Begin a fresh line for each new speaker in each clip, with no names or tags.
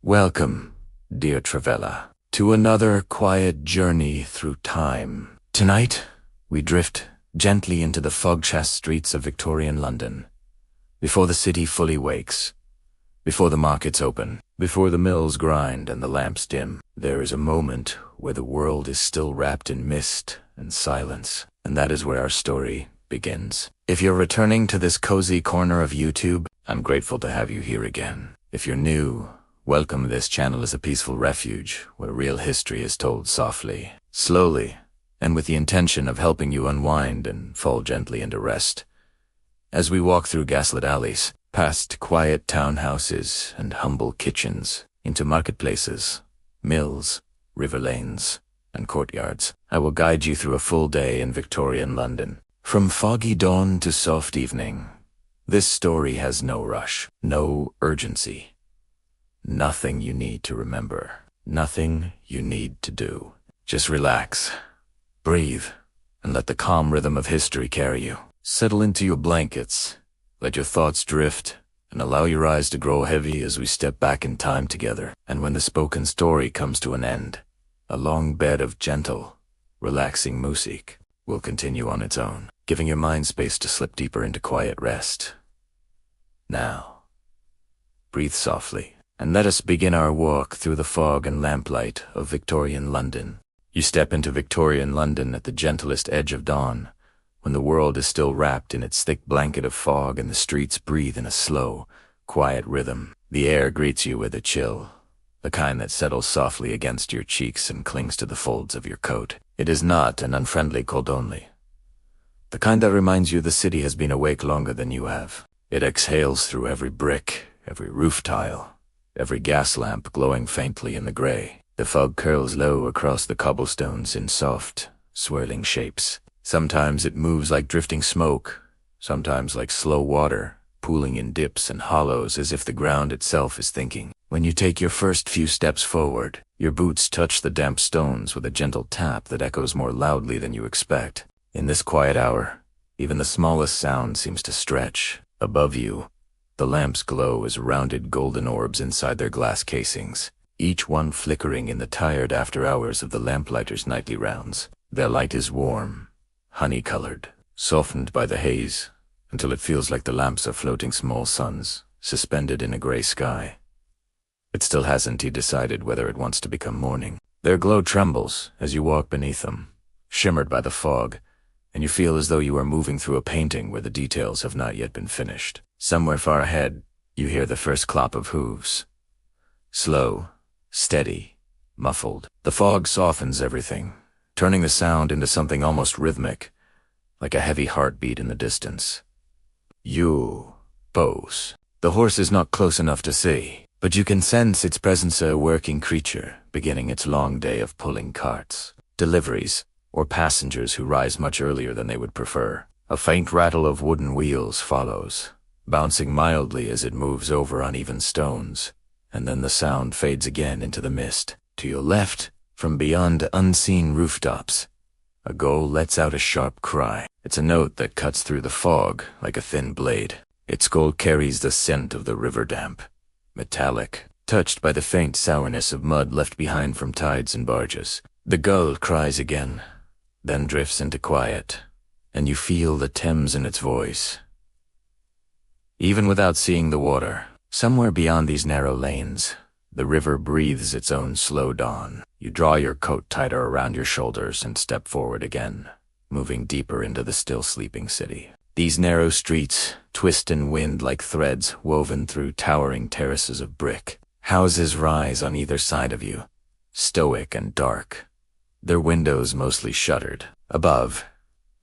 Welcome, dear Travella, to another quiet journey through time. Tonight, we drift gently into the fog-chased streets of Victorian London. Before the city fully wakes, before the markets open, before the mills grind and the lamps dim, there is a moment where the world is still wrapped in mist and silence, and that is where our story begins. If you're returning to this cozy corner of YouTube, I'm grateful to have you here again. If you're new, welcome. This channel is a peaceful refuge where real history is told softly, slowly, and with the intention of helping you unwind and fall gently into rest. As we walk through gaslit alleys, past quiet townhouses and humble kitchens, into marketplaces, mills, river lanes, and courtyards, I will guide you through a full day in Victorian London. From foggy dawn to soft evening, this story has no rush, no urgency. Nothing you need to remember, nothing you need to do. Just relax, breathe, and let the calm rhythm of history carry you. Settle into your blankets, let your thoughts drift, and allow your eyes to grow heavy as we step back in time together. And when the spoken story comes to an end, a long bed of gentle, relaxing music will continue on its own, giving your mind space to slip deeper into quiet rest. Now, breathe softly, and let us begin our walk through the fog and lamplight of Victorian London. You step into Victorian London at the gentlest edge of dawn, when the world is still wrapped in its thick blanket of fog and the streets breathe in a slow, quiet rhythm. The air greets you with a chill, the kind that settles softly against your cheeks and clings to the folds of your coat. It is not an unfriendly cold only, the kind that reminds you the city has been awake longer than you have. It exhales through every brick, every roof tile, every gas lamp glowing faintly in the gray. The fog curls low across the cobblestones in soft, swirling shapes. Sometimes it moves like drifting smoke, sometimes like slow water, pooling in dips and hollows as if the ground itself is thinking. When you take your first few steps forward, your boots touch the damp stones with a gentle tap that echoes more loudly than you expect. In this quiet hour, even the smallest sound seems to stretch. Above you, the lamps glow as rounded golden orbs inside their glass casings, each one flickering in the tired after hours of the lamplighter's nightly rounds. Their light is warm, honey-colored, softened by the haze, until it feels like the lamps are floating small suns, suspended in a gray sky. It still hasn't decided whether it wants to become morning. Their glow trembles as you walk beneath them, shimmered by the fog, and you feel as though you are moving through a painting where the details have not yet been finished. Somewhere far ahead, you hear the first clop of hooves. Slow, steady, muffled. The fog softens everything, turning the sound into something almost rhythmic, like a heavy heartbeat in the distance. You pose. The horse is not close enough to see, but you can sense its presence, a working creature beginning its long day of pulling carts, deliveries, or passengers who rise much earlier than they would prefer. A faint rattle of wooden wheels follows, bouncing mildly as it moves over uneven stones, and then the sound fades again into the mist. To your left, from beyond unseen rooftops, a gull lets out a sharp cry. It's a note that cuts through the fog like a thin blade. Its call carries the scent of the river damp, metallic, touched by the faint sourness of mud left behind from tides and barges. The gull cries again, then drifts into quiet, and you feel the Thames in its voice. Even without seeing the water, somewhere beyond these narrow lanes, the river breathes its own slow dawn. You draw your coat tighter around your shoulders and step forward again, moving deeper into the still sleeping city. These narrow streets twist and wind like threads woven through towering terraces of brick. Houses rise on either side of you, stoic and dark, their windows mostly shuttered. Above,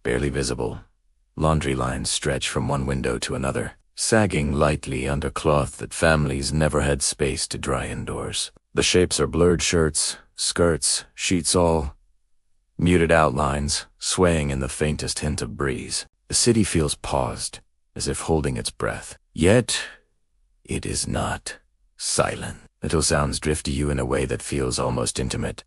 barely visible, laundry lines stretch from one window to another, sagging lightly under cloth that families never had space to dry indoors. The shapes are blurred shirts, skirts, sheets, all muted outlines, swaying in the faintest hint of breeze. The city feels paused, as if holding its breath. Yet, it is not silent. Little sounds drift to you in a way that feels almost intimate.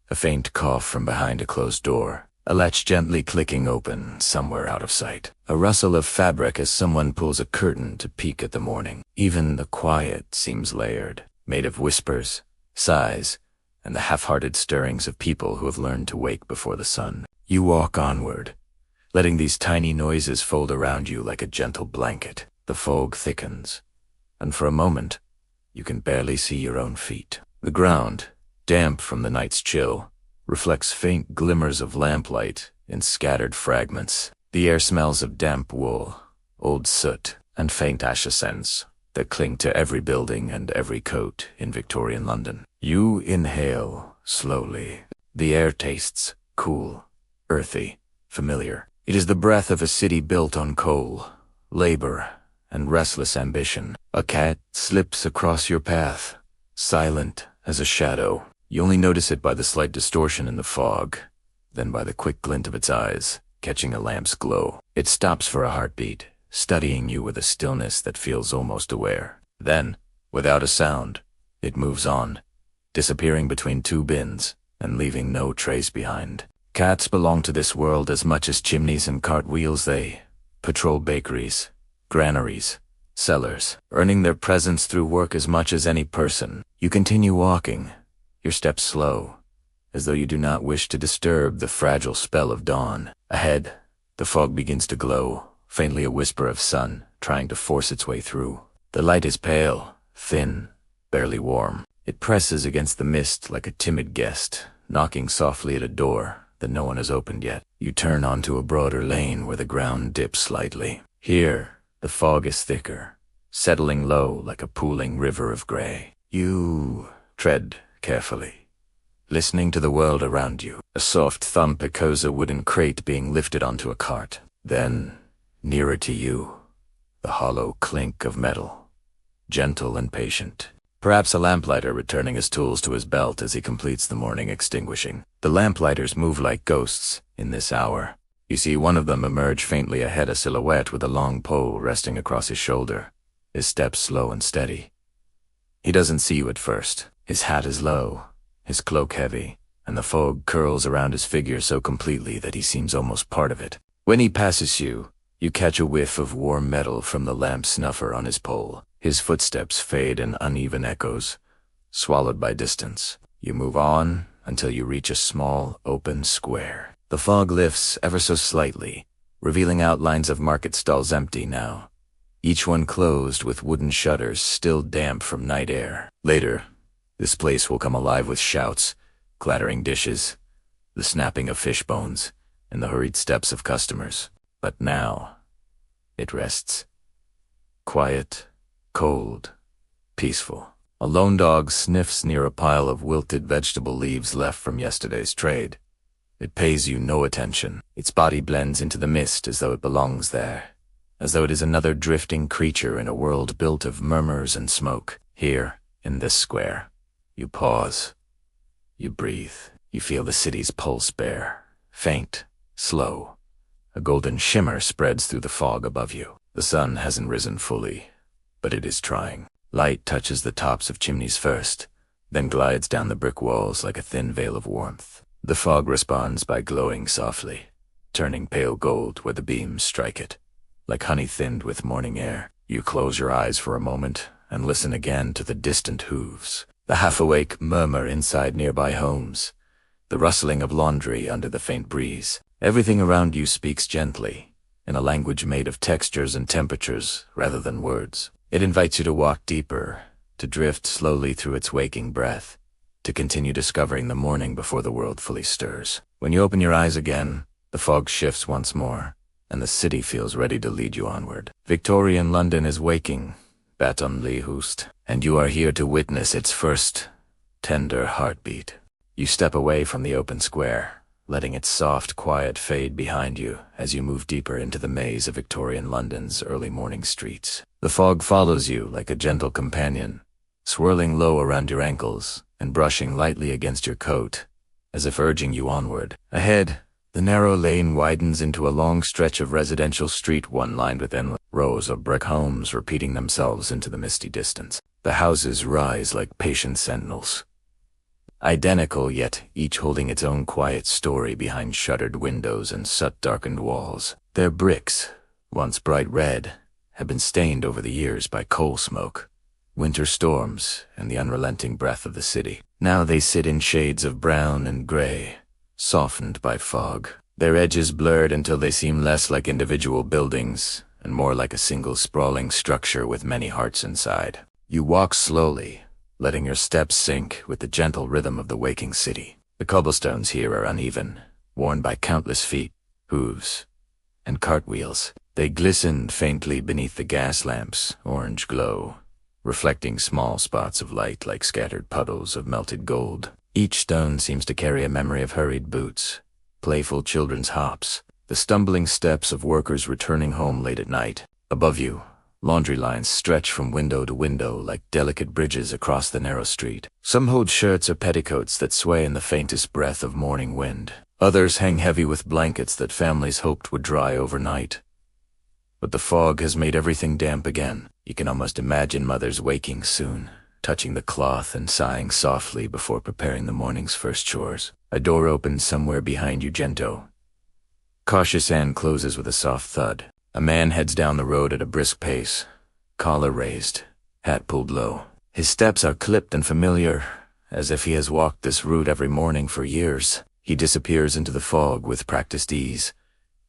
A faint cough from behind a closed door, a latch gently clicking open somewhere out of sight. A rustle of fabric as someone pulls a curtain to peek at the morning. Even the quiet seems layered. made of whispers, sighs, and the half-hearted stirrings of people who have learned to wake before the sun. You walk onward, letting these tiny noises fold around you like a gentle blanket. The fog thickens, and for a moment, you can barely see your own feet. The ground, damp from the night's chill, reflects faint glimmers of lamplight in scattered fragments. The air smells of damp wool, old soot, and faint ash scents that cling to every building and every coat in Victorian London. You inhale slowly. The air tastes cool, earthy, familiar. It is the breath of a city built on coal, labor, and restless ambition. A cat slips across your path, silent as a shadow. You only notice it by the slight distortion in the fog, then by the quick glint of its eyes, catching a lamp's glow. It stops for a heartbeat, studying you with a stillness that feels almost aware. Then, without a sound, it moves on, disappearing between two bins and leaving no trace behind. Cats belong to this world as much as chimneys and cartwheels. They patrol bakeries, granaries, cellars, earning their presence through work as much as any person. You continue walking, your steps slow, as though you do not wish to disturb the fragile spell of dawn. Ahead, the fog begins to glow, faintly a whisper of sun trying to force its way through. The light is pale, thin, barely warm. It presses against the mist like a timid guest, knocking softly at a door that no one has opened yet. You turn onto a broader lane where the ground dips slightly. Here, the fog is thicker, settling low like a pooling river of gray. You tread carefully, listening to the world around you. A soft thump echoes a wooden crate being lifted onto a cart. Then, nearer to you, the hollow clink of metal, gentle and patient. Perhaps a lamplighter returning his tools to his belt as he completes the morning extinguishing. The lamplighters move like ghosts in this hour. You see one of them emerge faintly ahead, a silhouette with a long pole resting across his shoulder, his steps slow and steady. He doesn't see you at first. His hat is low, his cloak heavy, and the fog curls around his figure so completely that he seems almost part of it. When he passes you, you catch a whiff of warm metal from the lamp snuffer on his pole. His footsteps fade in uneven echoes, swallowed by distance. You move on until you reach a small, open square. The fog lifts ever so slightly, revealing outlines of market stalls empty now, each one closed with wooden shutters still damp from night air. Later, this place will come alive with shouts, clattering dishes, the snapping of fish bones, and the hurried steps of customers. But now, it rests. Quiet, cold, peaceful. A lone dog sniffs near a pile of wilted vegetable leaves left from yesterday's trade. It pays you no attention. Its body blends into the mist as though it belongs there, as though it is another drifting creature in a world built of murmurs and smoke. Here, in this square, you pause. You breathe. You feel the city's pulse bare, faint, slow. A golden shimmer spreads through the fog above you. The sun hasn't risen fully, but it is trying. Light touches the tops of chimneys first, then glides down the brick walls like a thin veil of warmth. The fog responds by glowing softly, turning pale gold where the beams strike it, like honey thinned with morning air. You close your eyes for a moment and listen again to the distant hooves, the half-awake murmur inside nearby homes, the rustling of laundry under the faint breeze. Everything around you speaks gently, in a language made of textures and temperatures rather than words. It invites you to walk deeper, to drift slowly through its waking breath, to continue discovering the morning before the world fully stirs. When you open your eyes again, the fog shifts once more, and the city feels ready to lead you onward. Victorian London is waking, Bedtime, and you are here to witness its first tender heartbeat. You step away from the open square, letting its soft quiet fade behind you as you move deeper into the maze of Victorian London's early morning streets. The fog follows you like a gentle companion, swirling low around your ankles and brushing lightly against your coat, as if urging you onward. Ahead, the narrow lane widens into a long stretch of residential street, one lined with endless rows of brick homes repeating themselves into the misty distance. The houses rise like patient sentinels, identical yet each holding its own quiet story behind shuttered windows and soot-darkened walls. Their bricks, once bright red, have been stained over the years by coal smoke, winter storms, and the unrelenting breath of the city. Now they sit in shades of brown and gray, softened by fog, their edges blurred until they seem less like individual buildings and more like a single sprawling structure with many hearts inside. You walk slowly, letting your steps sink with the gentle rhythm of the waking city. The cobblestones here are uneven, worn by countless feet, hooves, and cartwheels. They glisten faintly beneath the gas lamp's orange glow, reflecting small spots of light like scattered puddles of melted gold. Each stone seems to carry a memory of hurried boots, playful children's hops, the stumbling steps of workers returning home late at night. Above you, laundry lines stretch from window to window like delicate bridges across the narrow street. Some hold shirts or petticoats that sway in the faintest breath of morning wind. Others hang heavy with blankets that families hoped would dry overnight. But the fog has made everything damp again. You can almost imagine mothers waking soon, touching the cloth and sighing softly before preparing the morning's first chores. A door opens somewhere behind you, Gento. Cautious hand closes with a soft thud. A man heads down the road at a brisk pace, collar raised, hat pulled low. His steps are clipped and familiar, as if he has walked this route every morning for years. He disappears into the fog with practiced ease,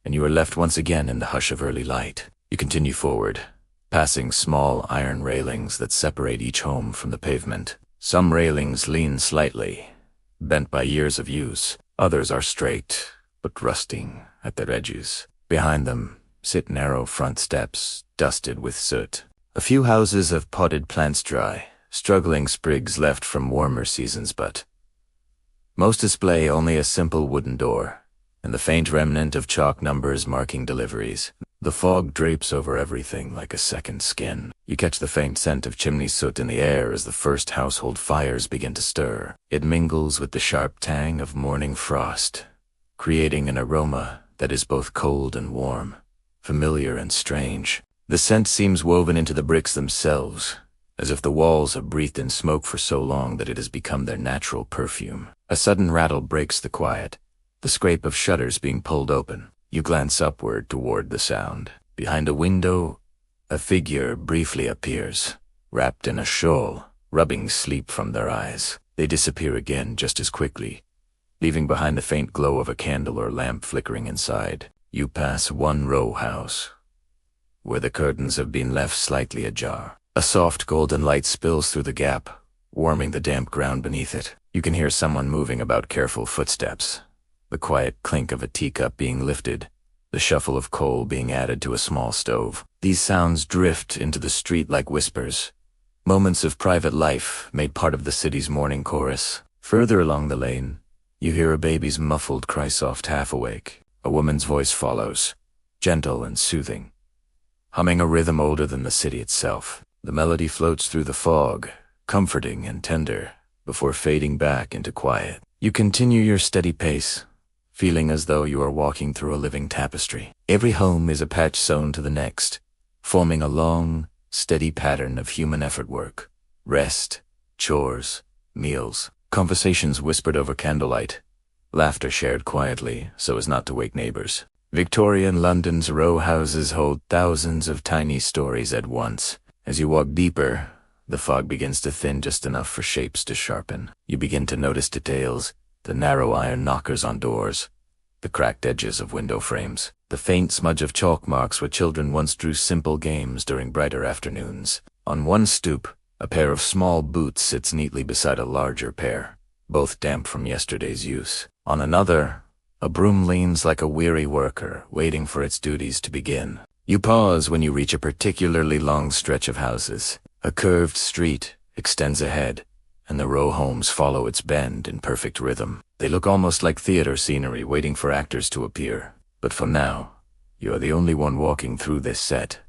and you are left once again in the hush of early light. You continue forward, passing small iron railings that separate each home from the pavement. Some railings lean slightly, bent by years of use. Others are straight, but rusting at their edges. Behind them sit narrow front steps, dusted with soot. A few houses have potted plants dry, struggling sprigs left from warmer seasons, but most display only a simple wooden door, and the faint remnant of chalk numbers marking deliveries. The fog drapes over everything like a second skin. You catch the faint scent of chimney soot in the air as the first household fires begin to stir. It mingles with the sharp tang of morning frost, creating an aroma that is both cold and warm, familiar and strange. The scent seems woven into the bricks themselves, as if the walls have breathed in smoke for so long that it has become their natural perfume. A sudden rattle breaks the quiet, the scrape of shutters being pulled open. You glance upward toward the sound. Behind a window, a figure briefly appears, wrapped in a shawl, rubbing sleep from their eyes. They disappear again just as quickly, leaving behind the faint glow of a candle or lamp flickering inside. You pass one row house, where the curtains have been left slightly ajar. A soft golden light spills through the gap, warming the damp ground beneath it. You can hear someone moving about, careful footsteps, the quiet clink of a teacup being lifted, the shuffle of coal being added to a small stove. These sounds drift into the street like whispers, moments of private life made part of the city's morning chorus. Further along the lane, you hear a baby's muffled cry, soft, half awake. A woman's voice follows, gentle and soothing, humming a rhythm older than the city itself. The melody floats through the fog, comforting and tender, before fading back into quiet. You continue your steady pace, feeling as though you are walking through a living tapestry. Every home is a patch sewn to the next, forming a long, steady pattern of human effort, work, rest, chores, meals, conversations whispered over candlelight, laughter shared quietly so as not to wake neighbors. Victorian London's row houses hold thousands of tiny stories at once. As you walk deeper, the fog begins to thin just enough for shapes to sharpen. You begin to notice details, the narrow iron knockers on doors, the cracked edges of window frames, the faint smudge of chalk marks where children once drew simple games during brighter afternoons. On one stoop, a pair of small boots sits neatly beside a larger pair, both damp from yesterday's use. On another, a broom leans like a weary worker, waiting for its duties to begin. You pause when you reach a particularly long stretch of houses. A curved street extends ahead, and the row homes follow its bend in perfect rhythm. They look almost like theater scenery waiting for actors to appear. But for now, you are the only one walking through this set.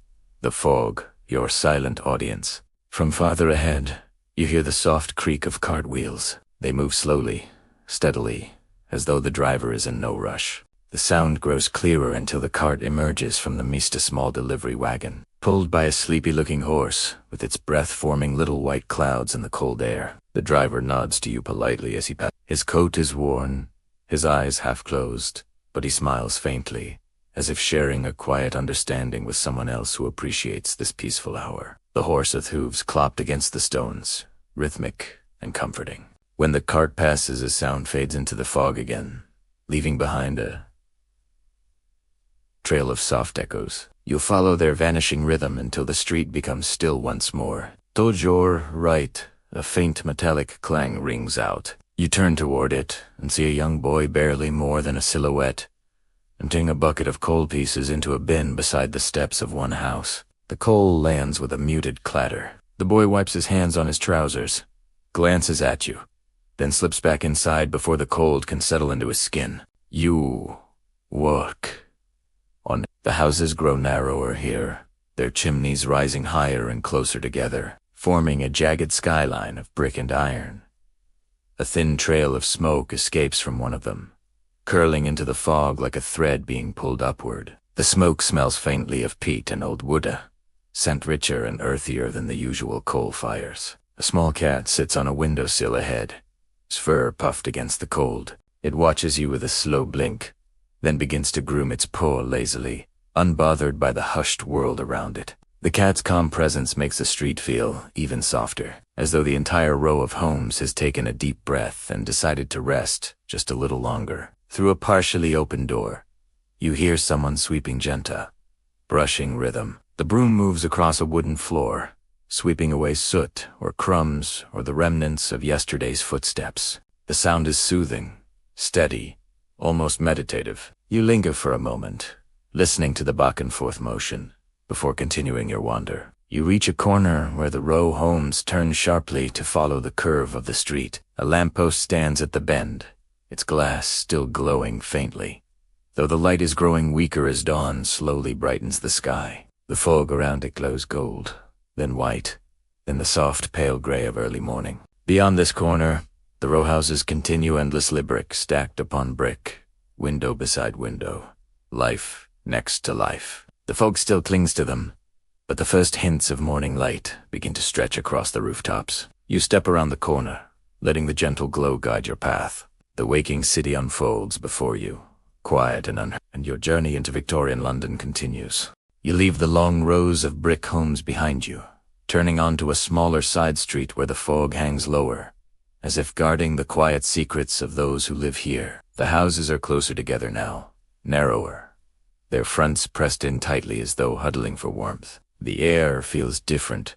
The fog, your silent audience. From farther ahead, you hear the soft creak of cart wheels. They move slowly, steadily, as though the driver is in no rush. The sound grows clearer until the cart emerges from the mist, a small delivery wagon, pulled by a sleepy-looking horse, with its breath forming little white clouds in the cold air. The driver nods to you politely as he passes. His coat is worn, his eyes half closed, but he smiles faintly, as if sharing a quiet understanding with someone else who appreciates this peaceful hour. The horse's hooves clopped against the stones, rhythmic and comforting. When the cart passes, a sound fades into the fog again, leaving behind a trail of soft echoes. You follow their vanishing rhythm until the street becomes still once more. To your right, a faint metallic clang rings out. You turn toward it and see a young boy barely more than a silhouette, emptying a bucket of coal pieces into a bin beside the steps of one house. The coal lands with a muted clatter. The boy wipes his hands on his trousers, glances at you, then slips back inside before the cold can settle into his skin. You work on it. The houses grow narrower here, their chimneys rising higher and closer together, forming a jagged skyline of brick and iron. A thin trail of smoke escapes from one of them, curling into the fog like a thread being pulled upward. The smoke smells faintly of peat and old wood, scent richer and earthier than the usual coal fires. A small cat sits on a windowsill ahead, its fur puffed against the cold. It watches you with a slow blink, then begins to groom its paw lazily, unbothered by the hushed world around it. The cat's calm presence makes the street feel even softer, as though the entire row of homes has taken a deep breath and decided to rest just a little longer. Through a partially open door, you hear someone sweeping gently, brushing rhythm. The broom moves across a wooden floor, sweeping away soot or crumbs or the remnants of yesterday's footsteps. The sound is soothing, steady, almost meditative. You linger for a moment, listening to the back and forth motion, before continuing your wander. You reach a corner where the row homes turn sharply to follow the curve of the street. A lamppost stands at the bend, its glass still glowing faintly, though the light is growing weaker as dawn slowly brightens the sky. The fog around it glows gold, then white, then the soft pale gray of early morning. Beyond this corner, the row houses continue endlessly, brick stacked upon brick, window beside window, life next to life. The fog still clings to them, but the first hints of morning light begin to stretch across the rooftops. You step around the corner, letting the gentle glow guide your path. The waking city unfolds before you, quiet and unhurried, and your journey into Victorian London continues. You leave the long rows of brick homes behind you, turning onto a smaller side street where the fog hangs lower, as if guarding the quiet secrets of those who live here. The houses are closer together now, narrower, their fronts pressed in tightly as though huddling for warmth. The air feels different,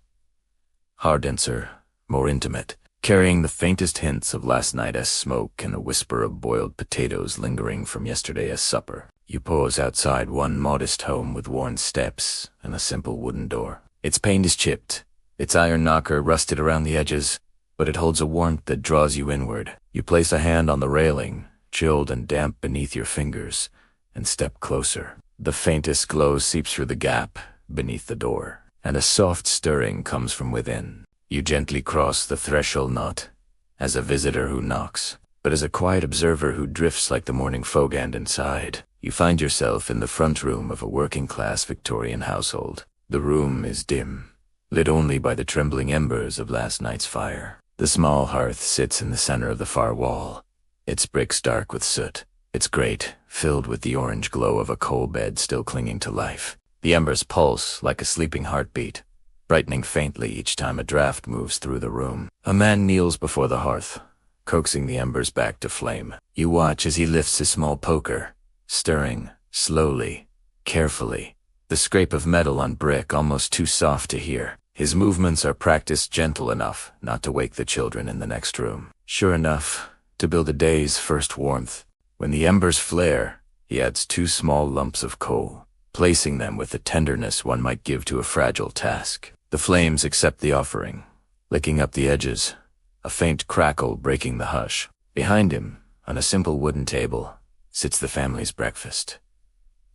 denser, more intimate, carrying the faintest hints of last night as smoke and a whisper of boiled potatoes lingering from yesterday as supper. You pause outside one modest home with worn steps and a simple wooden door. Its paint is chipped, its iron knocker rusted around the edges, but it holds a warmth that draws you inward. You place a hand on the railing, chilled and damp beneath your fingers, and step closer. The faintest glow seeps through the gap beneath the door, and a soft stirring comes from within. You gently cross the threshold, not as a visitor who knocks, but as a quiet observer who drifts like the morning fog, and inside, you find yourself in the front room of a working-class Victorian household. The room is dim, lit only by the trembling embers of last night's fire. The small hearth sits in the center of the far wall, its bricks dark with soot, its grate filled with the orange glow of a coal bed still clinging to life. The embers pulse like a sleeping heartbeat, brightening faintly each time a draft moves through the room. A man kneels before the hearth, coaxing the embers back to flame. You watch as he lifts his small poker, stirring, slowly, carefully, the scrape of metal on brick almost too soft to hear. His movements are practiced gentle enough not to wake the children in the next room. Sure enough, to build a day's first warmth. When the embers flare, he adds 2 small lumps of coal, placing them with the tenderness one might give to a fragile task. The flames accept the offering, licking up the edges, a faint crackle breaking the hush. Behind him, on a simple wooden table, sits the family's breakfast.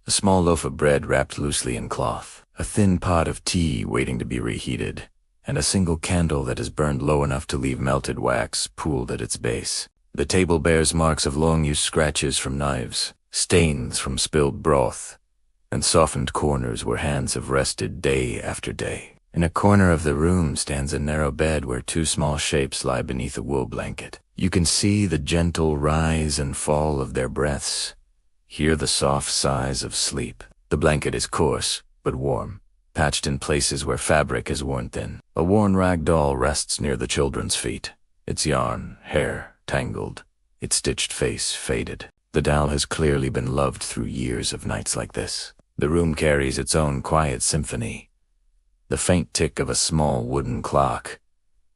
A small loaf of bread wrapped loosely in cloth, a thin pot of tea waiting to be reheated, and a single candle that is burned low enough to leave melted wax pooled at its base. The table bears marks of long-used scratches from knives, stains from spilled broth, and softened corners where hands have rested day after day. In a corner of the room stands a narrow bed where 2 small shapes lie beneath a wool blanket. You can see the gentle rise and fall of their breaths, hear the soft sighs of sleep. The blanket is coarse, but warm, patched in places where fabric is worn thin. A worn rag doll rests near the children's feet, its yarn, hair, tangled, its stitched face faded. The doll has clearly been loved through years of nights like this. The room carries its own quiet symphony. The faint tick of a small wooden clock,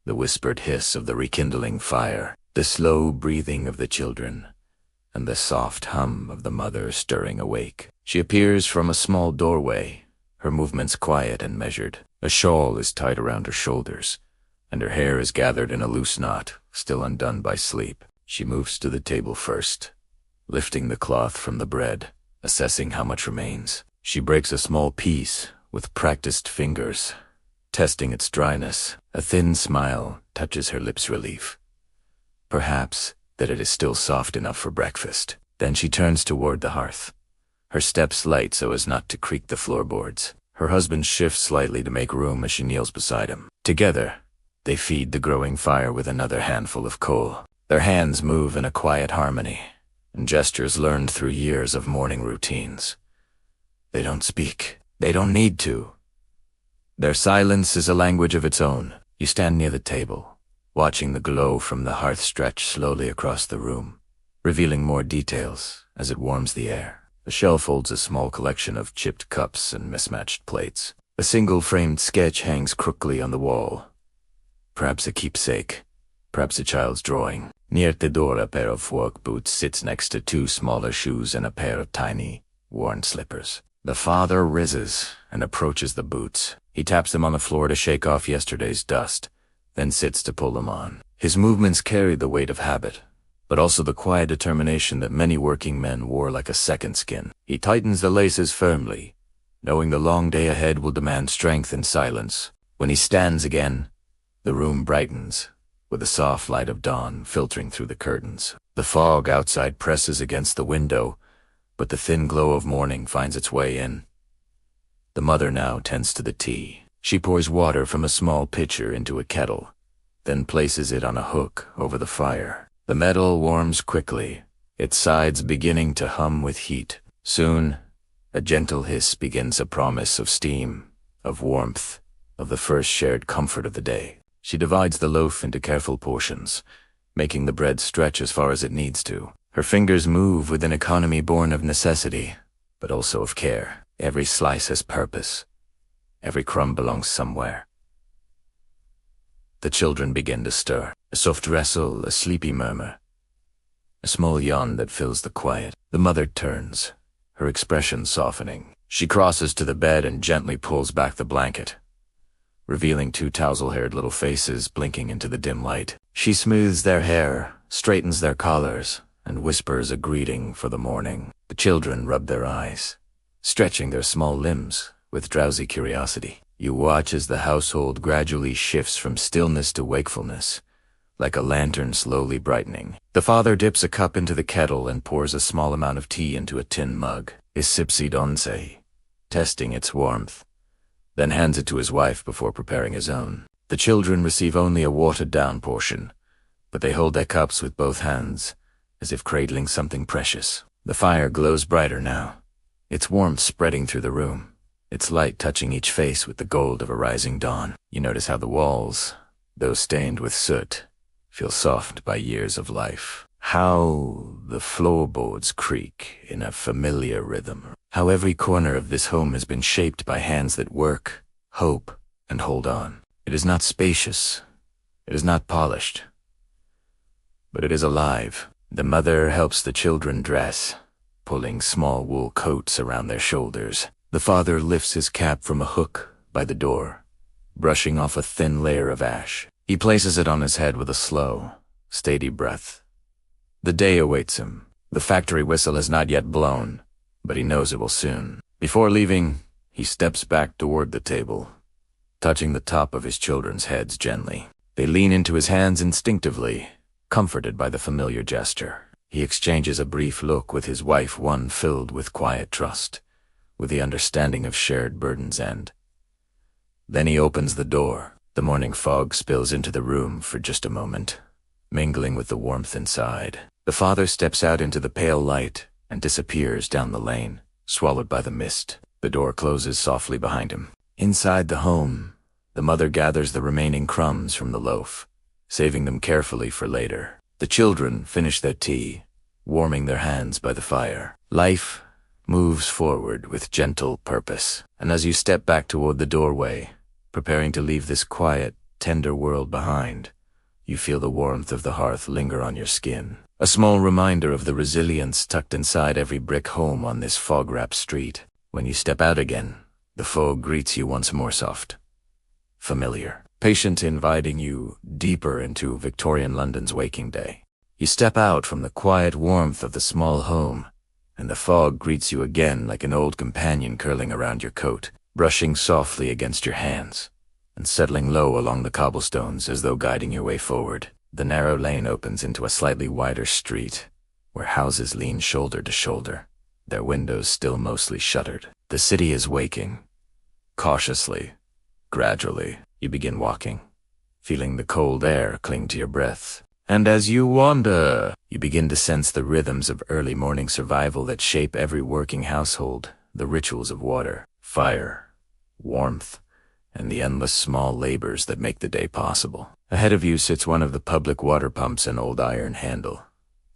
the whispered hiss of the rekindling fire, the slow breathing of the children, and the soft hum of the mother stirring awake. She appears from a small doorway, her movements quiet and measured. A shawl is tied around her shoulders, and her hair is gathered in a loose knot, still undone by sleep. She moves to the table first, lifting the cloth from the bread, assessing how much remains. She breaks a small piece with practiced fingers, testing its dryness. A thin smile touches her lips' relief. Perhaps that it is still soft enough for breakfast. Then she turns toward the hearth, her steps light so as not to creak the floorboards. Her husband shifts slightly to make room as she kneels beside him. Together, they feed the growing fire with another handful of coal. Their hands move in a quiet harmony, and gestures learned through years of morning routines. They don't speak. They don't need to. Their silence is a language of its own. You stand near the table, watching the glow from the hearth stretch slowly across the room, revealing more details as it warms the air. The shelf holds a small collection of chipped cups and mismatched plates. A single framed sketch hangs crookily on the wall. Perhaps a keepsake, perhaps a child's drawing. Near the door, a pair of work boots sits next to two smaller shoes and a pair of tiny, worn slippers. The father rises and approaches the boots. He taps them on the floor to shake off yesterday's dust, then sits to pull them on. His movements carry the weight of habit, but also the quiet determination that many working men wore like a second skin. He tightens the laces firmly, knowing the long day ahead will demand strength and silence. When he stands again, the room brightens, with the soft light of dawn filtering through the curtains. The fog outside presses against the window, but the thin glow of morning finds its way in. The mother now tends to the tea. She pours water from a small pitcher into a kettle, then places it on a hook over the fire. The metal warms quickly, its sides beginning to hum with heat. Soon, a gentle hiss begins, a promise of steam, of warmth, of the first shared comfort of the day. She divides the loaf into careful portions, making the bread stretch as far as it needs to. Her fingers move with an economy born of necessity, but also of care. Every slice has purpose. Every crumb belongs somewhere. The children begin to stir. A soft rustle, a sleepy murmur. A small yawn that fills the quiet. The mother turns, her expression softening. She crosses to the bed and gently pulls back the blanket, revealing two tousle-haired little faces blinking into the dim light. She smooths their hair, straightens their collars, and whispers a greeting for the morning. The children rub their eyes, stretching their small limbs with drowsy curiosity. You watch as the household gradually shifts from stillness to wakefulness, like a lantern slowly brightening. The father dips a cup into the kettle and pours a small amount of tea into a tin mug. He sips it once, testing its warmth, then hands it to his wife before preparing his own. The children receive only a watered-down portion, but they hold their cups with both hands, as if cradling something precious. The fire glows brighter now, its warmth spreading through the room, its light touching each face with the gold of a rising dawn. You notice how the walls, though stained with soot, feel soft by years of life. How the floorboards creak in a familiar rhythm. How every corner of this home has been shaped by hands that work, hope, and hold on. It is not spacious. It is not polished. But it is alive. The mother helps the children dress, pulling small wool coats around their shoulders. The father lifts his cap from a hook by the door, brushing off a thin layer of ash. He places it on his head with a slow, steady breath. The day awaits him. The factory whistle has not yet blown, but he knows it will soon. Before leaving, he steps back toward the table, touching the top of his children's heads gently. They lean into his hands instinctively, comforted by the familiar gesture. He exchanges a brief look with his wife, one filled with quiet trust, with the understanding of shared burden's end. Then he opens the door. The morning fog spills into the room for just a moment, mingling with the warmth inside. The father steps out into the pale light and disappears down the lane, swallowed by the mist. The door closes softly behind him. Inside the home, the mother gathers the remaining crumbs from the loaf, saving them carefully for later. The children finish their tea, warming their hands by the fire. Life moves forward with gentle purpose, and as you step back toward the doorway, preparing to leave this quiet, tender world behind, you feel the warmth of the hearth linger on your skin. A small reminder of the resilience tucked inside every brick home on this fog-wrapped street. When you step out again, the fog greets you once more soft, familiar, patient, inviting you deeper into Victorian London's waking day. You step out from the quiet warmth of the small home, and the fog greets you again like an old companion curling around your coat, brushing softly against your hands, and settling low along the cobblestones as though guiding your way forward. The narrow lane opens into a slightly wider street, where houses lean shoulder to shoulder, their windows still mostly shuttered. The city is waking. Cautiously, gradually, you begin walking, feeling the cold air cling to your breath. And as you wander, you begin to sense the rhythms of early morning survival that shape every working household, the rituals of water, fire, warmth, and the endless small labors that make the day possible. Ahead of you sits one of the public water pumps, an old iron handle,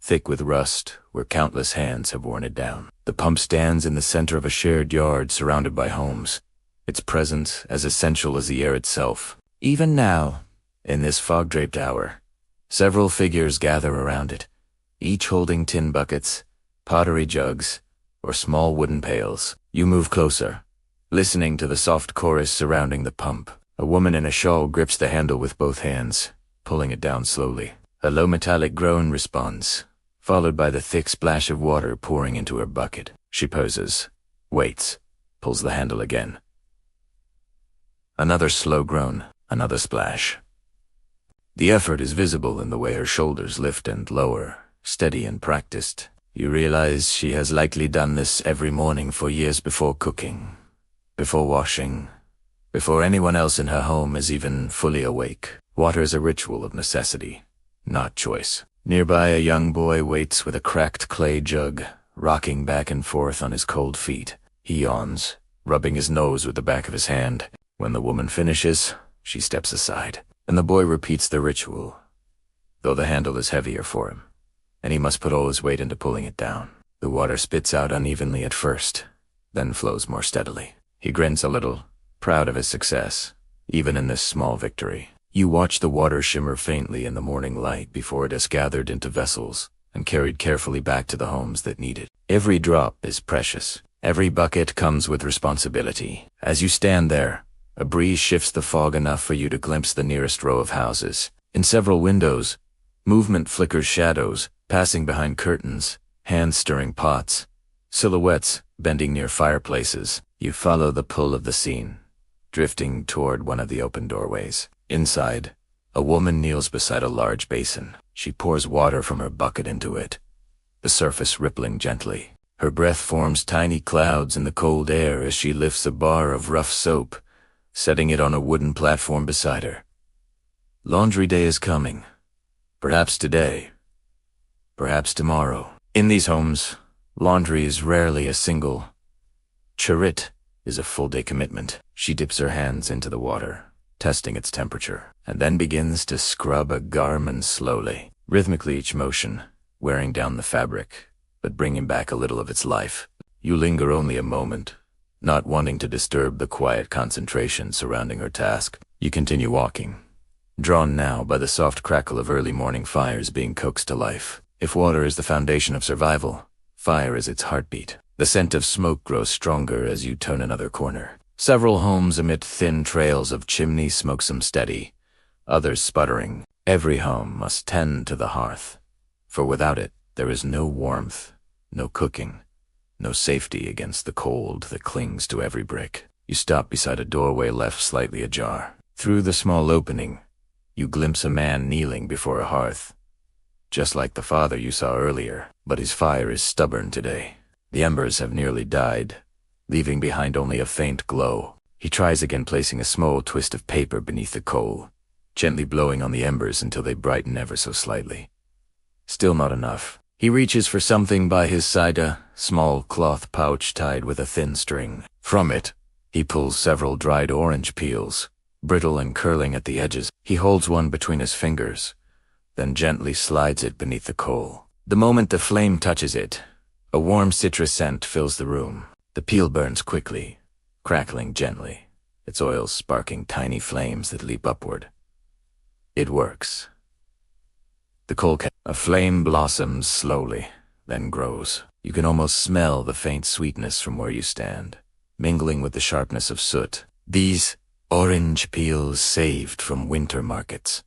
thick with rust where countless hands have worn it down. The pump stands in the center of a shared yard surrounded by homes, its presence as essential as the air itself. Even now, in this fog-draped hour, several figures gather around it, each holding tin buckets, pottery jugs, or small wooden pails. You move closer, listening to the soft chorus surrounding the pump. A woman in a shawl grips the handle with both hands, pulling it down slowly. A low metallic groan responds, followed by the thick splash of water pouring into her bucket. She poses, waits, pulls the handle again. Another slow groan, another splash. The effort is visible in the way her shoulders lift and lower, steady and practiced. You realize she has likely done this every morning for years before cooking, before washing, before anyone else in her home is even fully awake. Water is a ritual of necessity, not choice. Nearby, a young boy waits with a cracked clay jug, rocking back and forth on his cold feet. He yawns, rubbing his nose with the back of his hand. When the woman finishes, she steps aside, and the boy repeats the ritual, though the handle is heavier for him, and he must put all his weight into pulling it down. The water spits out unevenly at first, then flows more steadily. He grins a little, proud of his success, even in this small victory. You watch the water shimmer faintly in the morning light before it is gathered into vessels and carried carefully back to the homes that need it. Every drop is precious. Every bucket comes with responsibility. As you stand there, a breeze shifts the fog enough for you to glimpse the nearest row of houses. In several windows, movement flickers shadows, passing behind curtains, hands stirring pots, silhouettes bending near fireplaces. You follow the pull of the scene, drifting toward one of the open doorways. Inside, a woman kneels beside a large basin. She pours water from her bucket into it, the surface rippling gently. Her breath forms tiny clouds in the cold air as she lifts a bar of rough soap, setting it on a wooden platform beside her. Laundry day is coming. Perhaps today. Perhaps tomorrow. In these homes, laundry is rarely a single. Charit is a full-day commitment. She dips her hands into the water, testing its temperature, and then begins to scrub a garment slowly, rhythmically each motion, wearing down the fabric, but bringing back a little of its life. You linger only a moment, not wanting to disturb the quiet concentration surrounding her task. You continue walking, drawn now by the soft crackle of early morning fires being coaxed to life. If water is the foundation of survival, fire is its heartbeat. The scent of smoke grows stronger as you turn another corner. Several homes emit thin trails of chimney smoke, some steady, others sputtering. Every home must tend to the hearth, for without it, there is no warmth, no cooking, no safety against the cold that clings to every brick. You stop beside a doorway left slightly ajar. Through the small opening, you glimpse a man kneeling before a hearth, just like the father you saw earlier, but his fire is stubborn today. The embers have nearly died, leaving behind only a faint glow. He tries again, placing a small twist of paper beneath the coal, gently blowing on the embers until they brighten ever so slightly. Still not enough. He reaches for something by his side, a small cloth pouch tied with a thin string. From it, He pulls several dried orange peels, brittle and curling at the edges. He holds one between his fingers, then gently slides it beneath the coal. The moment the flame touches it, a warm citrus scent fills the room. The peel burns quickly, crackling gently, its oils sparking tiny flames that leap upward. It works. A flame blossoms slowly, then grows. You can almost smell the faint sweetness from where you stand, mingling with the sharpness of soot. These orange peels saved from winter markets,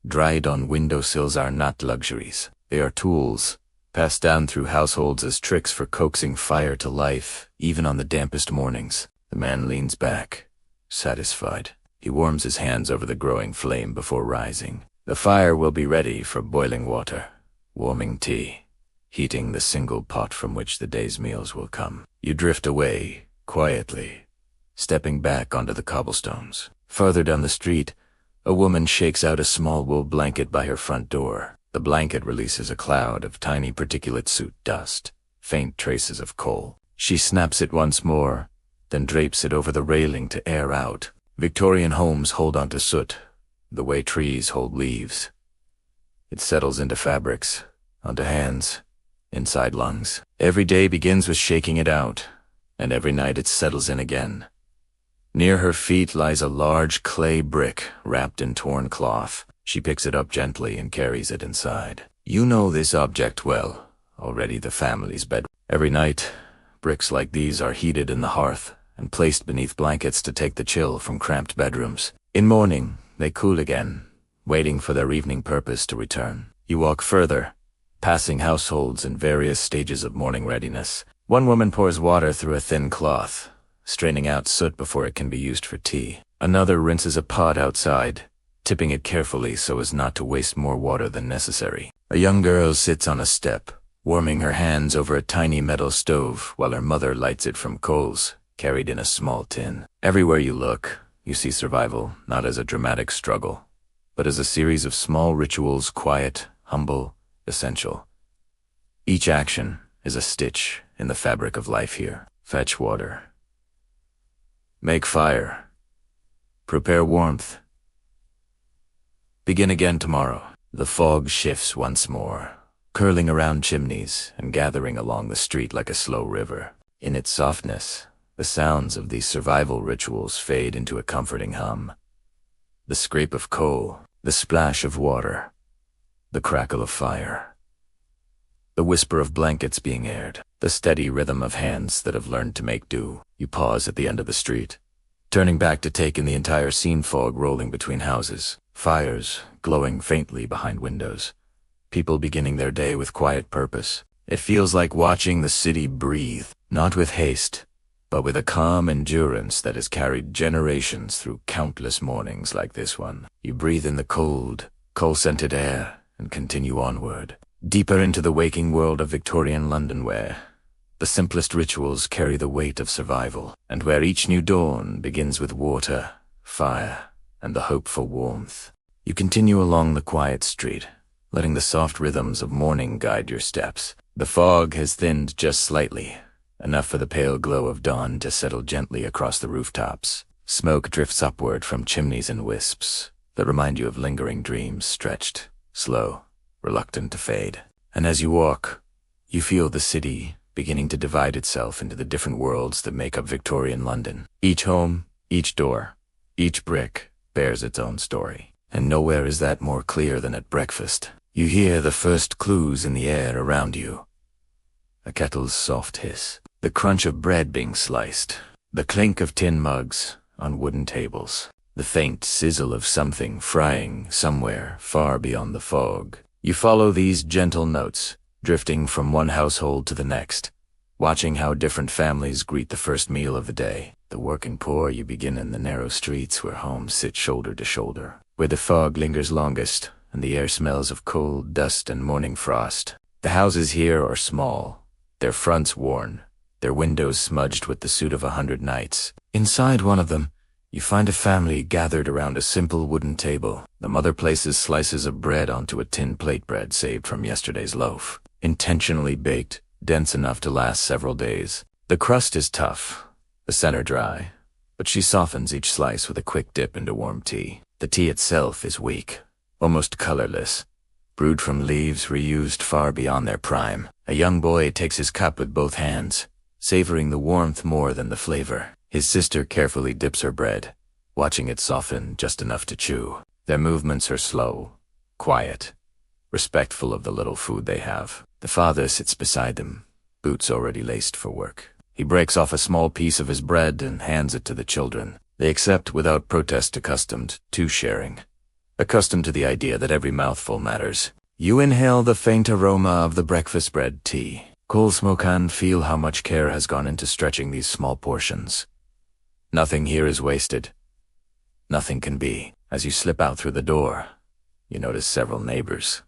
dried on windowsills, are not luxuries. They are tools, passed down through households as tricks for coaxing fire to life, even on the dampest mornings. The man leans back, satisfied. He warms his hands over the growing flame before rising. The fire will be ready for boiling water, warming tea, heating the single pot from which the day's meals will come. You drift away, quietly, stepping back onto the cobblestones. Farther down the street, a woman shakes out a small wool blanket by her front door. The blanket releases a cloud of tiny particulate soot dust, faint traces of coal. She snaps it once more, then drapes it over the railing to air out. Victorian homes hold onto soot, the way trees hold leaves. It settles into fabrics, onto hands, inside lungs. Every day begins with shaking it out, and every night it settles in again. Near her feet lies a large clay brick wrapped in torn cloth. She picks it up gently and carries it inside. You know this object well, already the family's bed. Every night, bricks like these are heated in the hearth and placed beneath blankets to take the chill from cramped bedrooms. In morning, they cool again, waiting for their evening purpose to return. You walk further, passing households in various stages of morning readiness. One woman pours water through a thin cloth, straining out soot before it can be used for tea. Another rinses a pot outside, tipping it carefully so as not to waste more water than necessary. A young girl sits on a step, warming her hands over a tiny metal stove while her mother lights it from coals carried in a small tin. Everywhere you look, you see survival not as a dramatic struggle, but as a series of small rituals, quiet, humble, essential. Each action is a stitch in the fabric of life here. Fetch water. Make fire. Prepare warmth. Begin again tomorrow. The fog shifts once more, curling around chimneys and gathering along the street like a slow river. In its softness, the sounds of these survival rituals fade into a comforting hum. The scrape of coal, the splash of water, the crackle of fire, the whisper of blankets being aired, the steady rhythm of hands that have learned to make do. You pause at the end of the street, turning back to take in the entire scene. Fog rolling between houses, fires glowing faintly behind windows, people beginning their day with quiet purpose. It feels like watching the city breathe, not with haste, but with a calm endurance that has carried generations through countless mornings like this one. You breathe in the cold, coal-scented air and continue onward, deeper into the waking world of Victorian London, where the simplest rituals carry the weight of survival, and where each new dawn begins with water, fire, and the hope for warmth. You continue along the quiet street, letting the soft rhythms of morning guide your steps. The fog has thinned just slightly, enough for the pale glow of dawn to settle gently across the rooftops. Smoke drifts upward from chimneys in wisps that remind you of lingering dreams, stretched, slow, reluctant to fade. And as you walk, you feel the city beginning to divide itself into the different worlds that make up Victorian London. Each home, each door, each brick bears its own story. And nowhere is that more clear than at breakfast. You hear the first clues in the air around you. A kettle's soft hiss, the crunch of bread being sliced, the clink of tin mugs on wooden tables, the faint sizzle of something frying somewhere far beyond the fog. You follow these gentle notes, drifting from one household to the next, watching how different families greet the first meal of the day. The working poor, you begin in the narrow streets where homes sit shoulder to shoulder, where the fog lingers longest and the air smells of coal, dust, and morning frost. The houses here are small, their fronts worn, their windows smudged with the soot of 100 nights. Inside one of them, you find a family gathered around a simple wooden table. The mother places slices of bread onto a tin plate, bread saved from yesterday's loaf, intentionally baked, dense enough to last several days. The crust is tough, the center dry, but she softens each slice with a quick dip into warm tea. The tea itself is weak, almost colorless, brewed from leaves reused far beyond their prime. A young boy takes his cup with both hands, savoring the warmth more than the flavor. His sister carefully dips her bread, watching it soften just enough to chew. Their movements are slow, quiet, respectful of the little food they have. The father sits beside them, boots already laced for work. He breaks off a small piece of his bread and hands it to the children. They accept without protest, accustomed to sharing, accustomed to the idea that every mouthful matters. You inhale the faint aroma of the breakfast bread tea. Cool smoke and feel how much care has gone into stretching these small portions. Nothing here is wasted. Nothing can be. As you slip out through the door, you notice several neighbors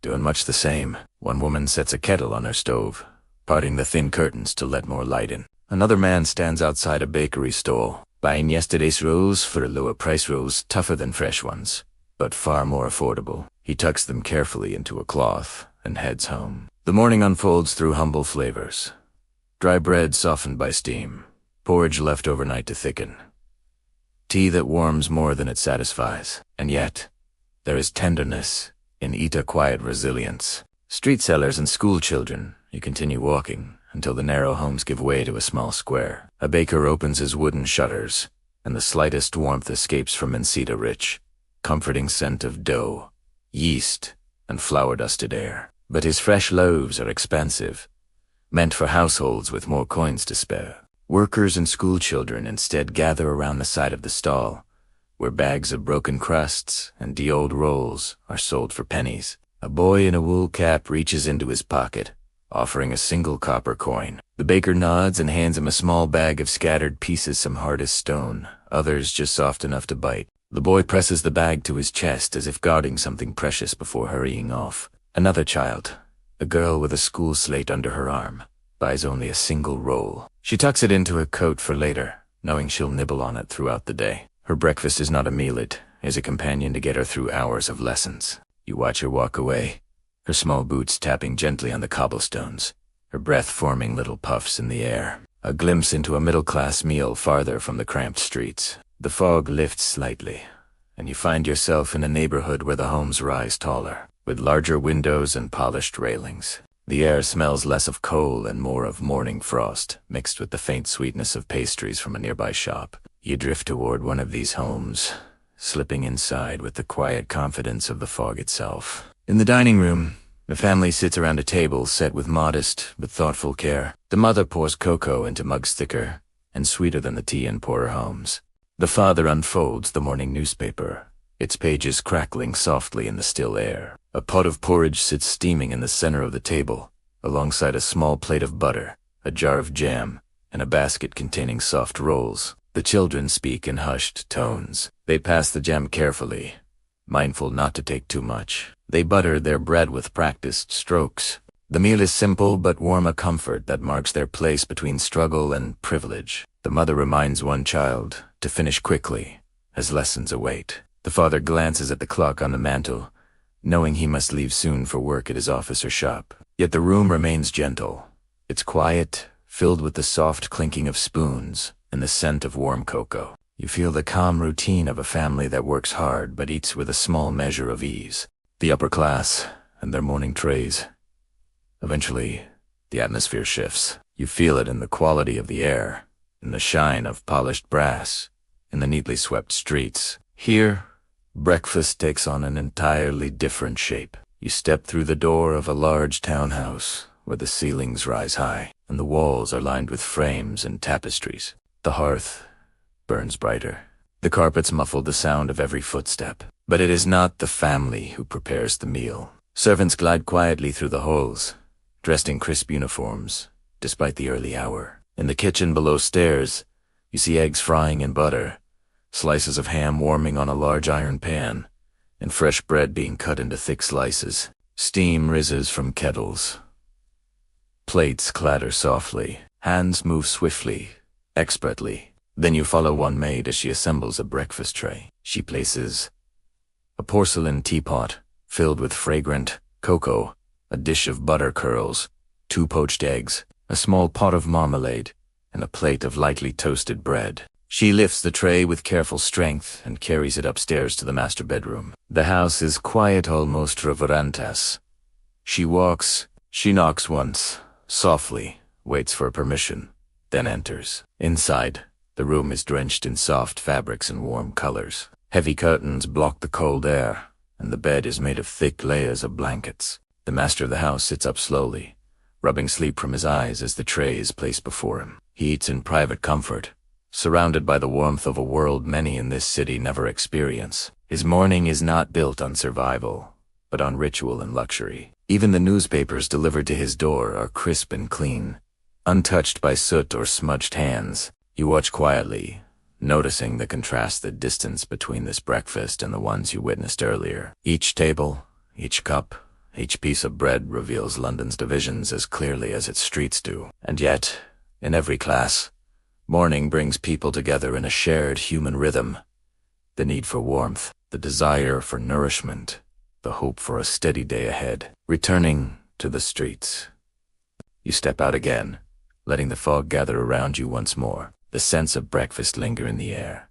doing much the same. One woman sets a kettle on her stove, parting the thin curtains to let more light in. Another man stands outside a bakery stall, buying yesterday's rolls for lower price rolls, tougher than fresh ones, but far more affordable. He tucks them carefully into a cloth and heads home. The morning unfolds through humble flavors. Dry bread softened by steam, porridge left overnight to thicken, tea that warms more than it satisfies. And yet, there is tenderness in a quiet resilience. Street sellers and school children, you continue walking until the narrow homes give way to a small square. A baker opens his wooden shutters, and the slightest warmth escapes from a rich, comforting scent of dough, yeast, and flour-dusted air. But his fresh loaves are expensive, meant for households with more coins to spare. Workers and school children instead gather around the side of the stall, where bags of broken crusts and de-old rolls are sold for pennies. A boy in a wool cap reaches into his pocket, offering a single copper coin. The baker nods and hands him a small bag of scattered pieces, some hard as stone, others just soft enough to bite. The boy presses the bag to his chest as if guarding something precious before hurrying off. Another child, a girl with a school slate under her arm, buys only a single roll. She tucks it into her coat for later, knowing she'll nibble on it throughout the day. Her breakfast is not a meal, it is a companion to get her through hours of lessons. You watch her walk away, her small boots tapping gently on the cobblestones, her breath forming little puffs in the air. A glimpse into a middle-class meal farther from the cramped streets. The fog lifts slightly, and you find yourself in a neighborhood where the homes rise taller, with larger windows and polished railings. The air smells less of coal and more of morning frost, mixed with the faint sweetness of pastries from a nearby shop. You drift toward one of these homes, slipping inside with the quiet confidence of the fog itself. In the dining room, the family sits around a table set with modest but thoughtful care. The mother pours cocoa into mugs thicker and sweeter than the tea in poorer homes. The father unfolds the morning newspaper, its pages crackling softly in the still air. A pot of porridge sits steaming in the center of the table, alongside a small plate of butter, a jar of jam, and a basket containing soft rolls. The children speak in hushed tones. They pass the jam carefully, mindful not to take too much. They butter their bread with practiced strokes. The meal is simple but warm, a comfort that marks their place between struggle and privilege. The mother reminds one child to finish quickly, as lessons await. The father glances at the clock on the mantel, knowing he must leave soon for work at his office or shop. Yet the room remains gentle. It's quiet, filled with the soft clinking of spoons and the scent of warm cocoa. You feel the calm routine of a family that works hard but eats with a small measure of ease. The upper class and their morning trays. Eventually, the atmosphere shifts. You feel it in the quality of the air, in the shine of polished brass, in the neatly swept streets. Here, breakfast takes on an entirely different shape. You step through the door of a large townhouse where the ceilings rise high and the walls are lined with frames and tapestries. The hearth burns brighter. The carpets muffle the sound of every footstep. But it is not the family who prepares the meal. Servants glide quietly through the halls, dressed in crisp uniforms, despite the early hour. In the kitchen below stairs, you see eggs frying in butter, slices of ham warming on a large iron pan, and fresh bread being cut into thick slices. Steam rises from kettles. Plates clatter softly. Hands move swiftly, expertly. Then you follow one maid as she assembles a breakfast tray. She places a porcelain teapot filled with fragrant cocoa, a dish of butter curls, 2 poached eggs, a small pot of marmalade, and a plate of lightly toasted bread. She lifts the tray with careful strength and carries it upstairs to the master bedroom. The house is quiet, almost reverentas. She knocks once, softly, waits for permission, then enters. Inside, the room is drenched in soft fabrics and warm colors. Heavy curtains block the cold air, and the bed is made of thick layers of blankets. The master of the house sits up slowly, rubbing sleep from his eyes as the tray is placed before him. He eats in private comfort, surrounded by the warmth of a world many in this city never experience. His morning is not built on survival, but on ritual and luxury. Even the newspapers delivered to his door are crisp and clean, untouched by soot or smudged hands. You watch quietly, noticing the contrast, the distance between this breakfast and the ones you witnessed earlier. Each table, each cup, each piece of bread reveals London's divisions as clearly as its streets do. And yet, in every class, morning brings people together in a shared human rhythm. The need for warmth, the desire for nourishment, the hope for a steady day ahead. Returning to the streets. You step out again, letting the fog gather around you once more. The scents of breakfast linger in the air.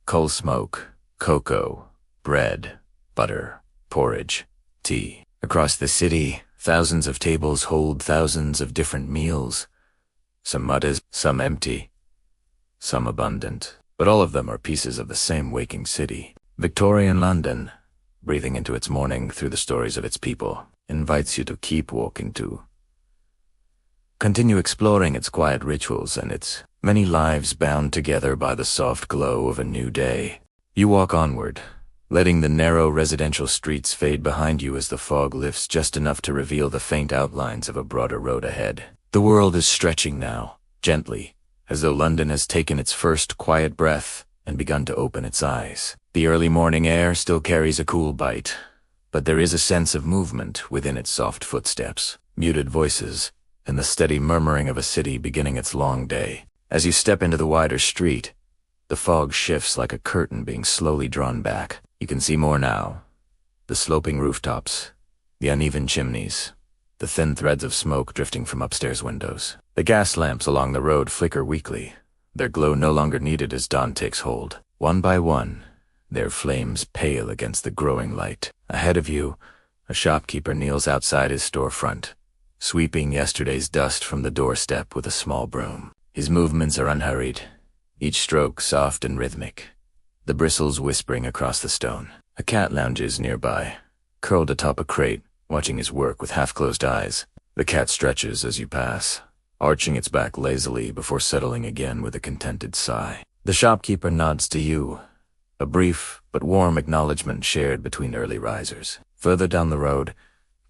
Coal smoke, cocoa, bread, butter, porridge, tea. Across the city, thousands of tables hold thousands of different meals. Some modest, some empty, some abundant. But all of them are pieces of the same waking city. Victorian London, breathing into its morning through the stories of its people, invites you to keep walking too. Continue exploring its quiet rituals and its many lives bound together by the soft glow of a new day. You walk onward, letting the narrow residential streets fade behind you as the fog lifts just enough to reveal the faint outlines of a broader road ahead. The world is stretching now, gently, as though London has taken its first quiet breath and begun to open its eyes. The early morning air still carries a cool bite, but there is a sense of movement within its soft footsteps, muted voices, and the steady murmuring of a city beginning its long day. As you step into the wider street, the fog shifts like a curtain being slowly drawn back. You can see more now. The sloping rooftops, the uneven chimneys, the thin threads of smoke drifting from upstairs windows. The gas lamps along the road flicker weakly, their glow no longer needed as dawn takes hold. One by one, their flames pale against the growing light. Ahead of you, a shopkeeper kneels outside his storefront, sweeping yesterday's dust from the doorstep with a small broom. His movements are unhurried, each stroke soft and rhythmic, the bristles whispering across the stone. A cat lounges nearby, curled atop a crate, watching his work with half-closed eyes. The cat stretches as you pass, arching its back lazily before settling again with a contented sigh. The shopkeeper nods to you, a brief but warm acknowledgement shared between early risers. Further down the road,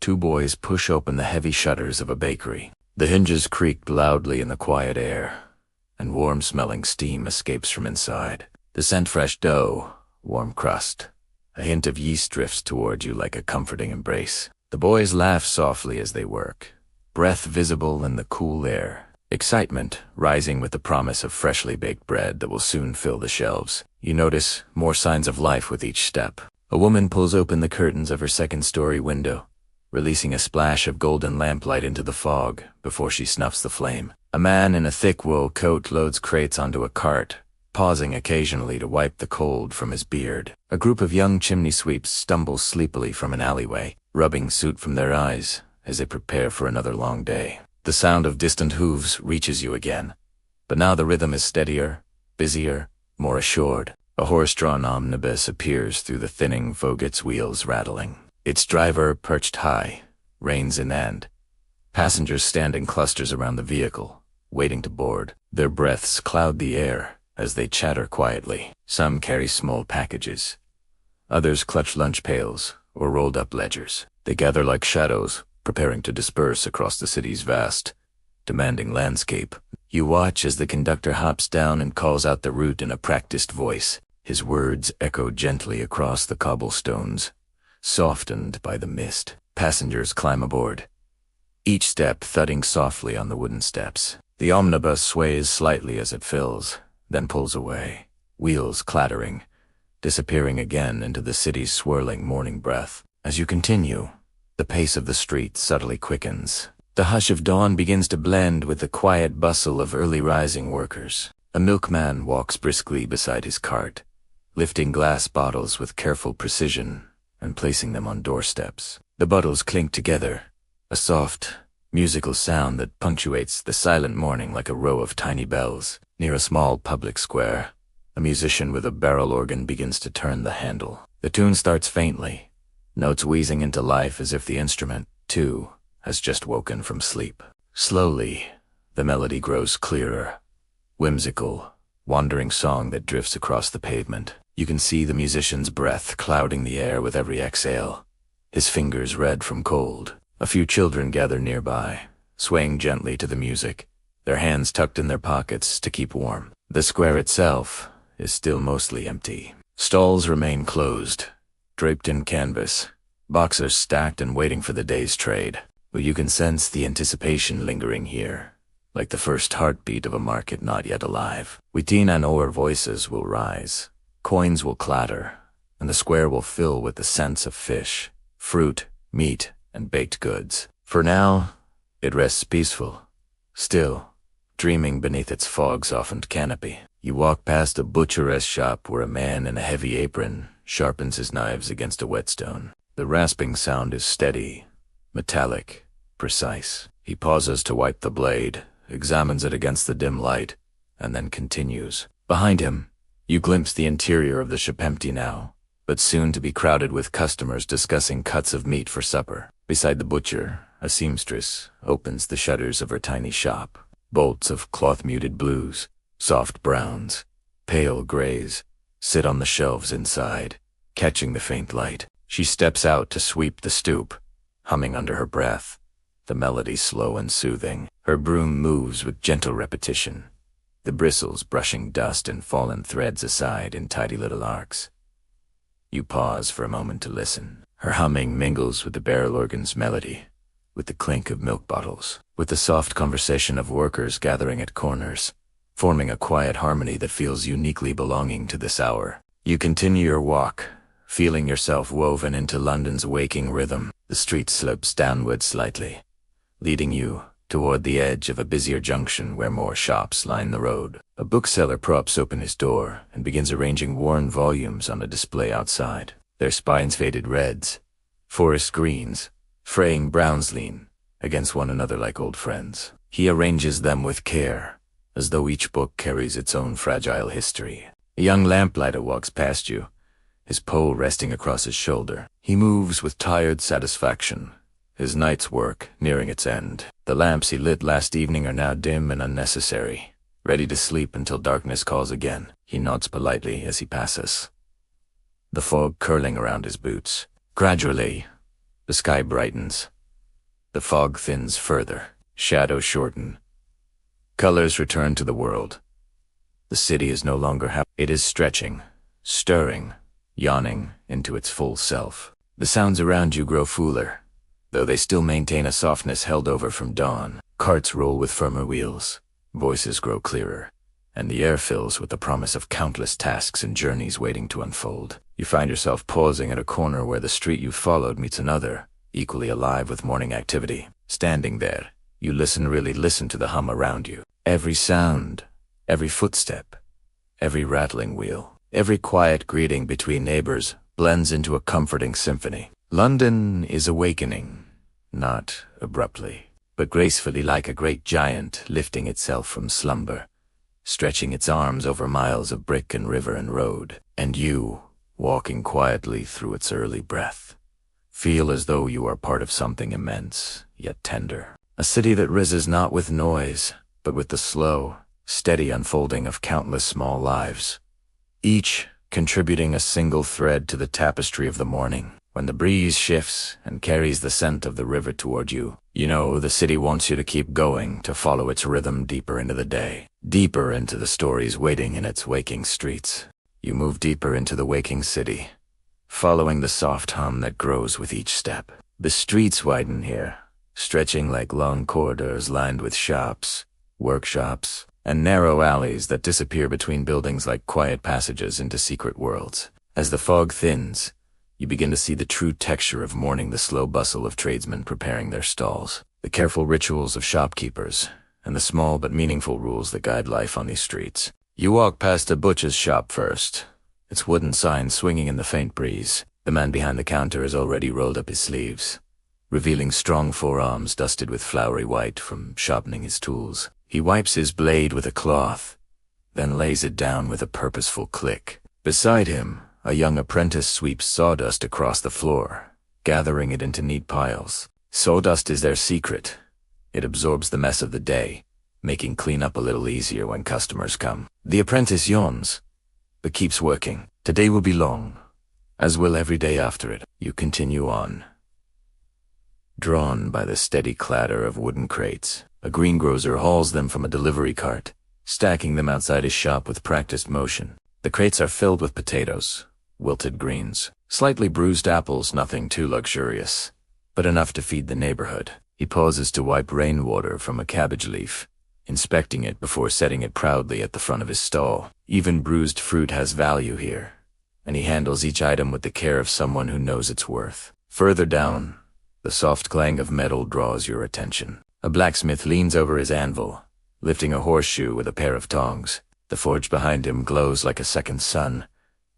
two boys push open the heavy shutters of a bakery. The hinges creak loudly in the quiet air, and warm-smelling steam escapes from inside. The scent fresh dough, warm crust. A hint of yeast drifts toward you like a comforting embrace. The boys laugh softly as they work, breath visible in the cool air. Excitement rising with the promise of freshly baked bread that will soon fill the shelves. You notice more signs of life with each step. A woman pulls open the curtains of her second-story window, releasing a splash of golden lamplight into the fog before she snuffs the flame. A man in a thick wool coat loads crates onto a cart, pausing occasionally to wipe the cold from his beard. A group of young chimney sweeps stumble sleepily from an alleyway, rubbing soot from their eyes as they prepare for another long day. The sound of distant hooves reaches you again, but now the rhythm is steadier, busier, more assured. A horse-drawn omnibus appears through the thinning fog, its wheels rattling. Its driver, perched high, reins in hand. Passengers stand in clusters around the vehicle, waiting to board. Their breaths cloud the air as they chatter quietly. Some carry small packages. Others clutch lunch pails or rolled-up ledgers. They gather like shadows, preparing to disperse across the city's vast, demanding landscape. You watch as the conductor hops down and calls out the route in a practiced voice. His words echo gently across the cobblestones, softened by the mist. Passengers climb aboard, each step thudding softly on the wooden steps. The omnibus sways slightly as it fills, then pulls away, wheels clattering, disappearing again into the city's swirling morning breath. As you continue, the pace of the street subtly quickens. The hush of dawn begins to blend with the quiet bustle of early rising workers. A milkman walks briskly beside his cart, lifting glass bottles with careful precision and placing them on doorsteps. The bottles clink together, a soft, musical sound that punctuates the silent morning like a row of tiny bells. Near a small public square, a musician with a barrel organ begins to turn the handle. The tune starts faintly, notes wheezing into life as if the instrument, too, has just woken from sleep. Slowly, the melody grows clearer, whimsical, wandering song that drifts across the pavement. You can see the musician's breath clouding the air with every exhale, his fingers red from cold. A few children gather nearby, swaying gently to the music, their hands tucked in their pockets to keep warm. The square itself is still mostly empty. Stalls remain closed, draped in canvas, boxes stacked and waiting for the day's trade. But you can sense the anticipation lingering here, like the first heartbeat of a market not yet alive. Within and o'er voices will rise, coins will clatter, and the square will fill with the scents of fish, fruit, meat, and baked goods. For now, it rests peaceful, still, dreaming beneath its fog-softened canopy. You walk past a butcheress shop where a man in a heavy apron sharpens his knives against a whetstone. The rasping sound is steady, metallic, precise. He pauses to wipe the blade, examines it against the dim light, and then continues. Behind him, you glimpse the interior of the shop, empty now, but soon to be crowded with customers discussing cuts of meat for supper. Beside the butcher, a seamstress opens the shutters of her tiny shop. Bolts of cloth-muted blues, soft browns, pale grays sit on the shelves inside, catching the faint light. She steps out to sweep the stoop, humming under her breath, the melody slow and soothing. Her broom moves with gentle repetition, the bristles brushing dust and fallen threads aside in tidy little arcs. You pause for a moment to listen. Her humming mingles with the barrel organ's melody, with the clink of milk bottles, with the soft conversation of workers gathering at corners, forming a quiet harmony that feels uniquely belonging to this hour. You continue your walk, feeling yourself woven into London's waking rhythm. The street slopes downward slightly, leading you toward the edge of a busier junction where more shops line the road. A bookseller props open his door and begins arranging worn volumes on a display outside. Their spines faded reds, forest greens, fraying browns lean against one another like old friends. He arranges them with care, as though each book carries its own fragile history. A young lamplighter walks past you, his pole resting across his shoulder. He moves with tired satisfaction, his night's work nearing its end. The lamps he lit last evening are now dim and unnecessary, ready to sleep until darkness calls again. He nods politely as he passes, the fog curling around his boots. Gradually, the sky brightens. The fog thins further, shadows shorten. Colors return to the world. The city is no longer it is stretching, stirring, yawning into its full self. The sounds around you grow fuller, though they still maintain a softness held over from dawn. Carts roll with firmer wheels, voices grow clearer, and the air fills with the promise of countless tasks and journeys waiting to unfold. You find yourself pausing at a corner where the street you followed meets another, equally alive with morning activity. Standing there, you really listen to the hum around you. Every sound, every footstep, every rattling wheel, every quiet greeting between neighbors blends into a comforting symphony. London is awakening, not abruptly, but gracefully, like a great giant lifting itself from slumber, stretching its arms over miles of brick and river and road. And you, walking quietly through its early breath, feel as though you are part of something immense, yet tender. A city that rises not with noise, but with the slow, steady unfolding of countless small lives, each contributing a single thread to the tapestry of the morning. When the breeze shifts and carries the scent of the river toward you, you know the city wants you to keep going, to follow its rhythm deeper into the day, deeper into the stories waiting in its waking streets. You move deeper into the waking city, following the soft hum that grows with each step. The streets widen here, stretching like long corridors lined with shops, workshops, and narrow alleys that disappear between buildings like quiet passages into secret worlds. As the fog thins, you begin to see the true texture of morning, the slow bustle of tradesmen preparing their stalls, the careful rituals of shopkeepers, and the small but meaningful rules that guide life on these streets. You walk past a butcher's shop first, its wooden sign swinging in the faint breeze. The man behind the counter has already rolled up his sleeves, revealing strong forearms dusted with floury white from sharpening his tools. He wipes his blade with a cloth, then lays it down with a purposeful click. Beside him, a young apprentice sweeps sawdust across the floor, gathering it into neat piles. Sawdust is their secret. It absorbs the mess of the day, making cleanup a little easier when customers come. The apprentice yawns, but keeps working. Today will be long, as will every day after it. You continue on, drawn by the steady clatter of wooden crates. A greengrocer hauls them from a delivery cart, stacking them outside his shop with practiced motion. The crates are filled with potatoes, wilted greens, slightly bruised apples, nothing too luxurious, but enough to feed the neighborhood. He pauses to wipe rainwater from a cabbage leaf, inspecting it before setting it proudly at the front of his stall. Even bruised fruit has value here, and he handles each item with the care of someone who knows its worth. Further down, the soft clang of metal draws your attention. A blacksmith leans over his anvil, lifting a horseshoe with a pair of tongs. The forge behind him glows like a second sun,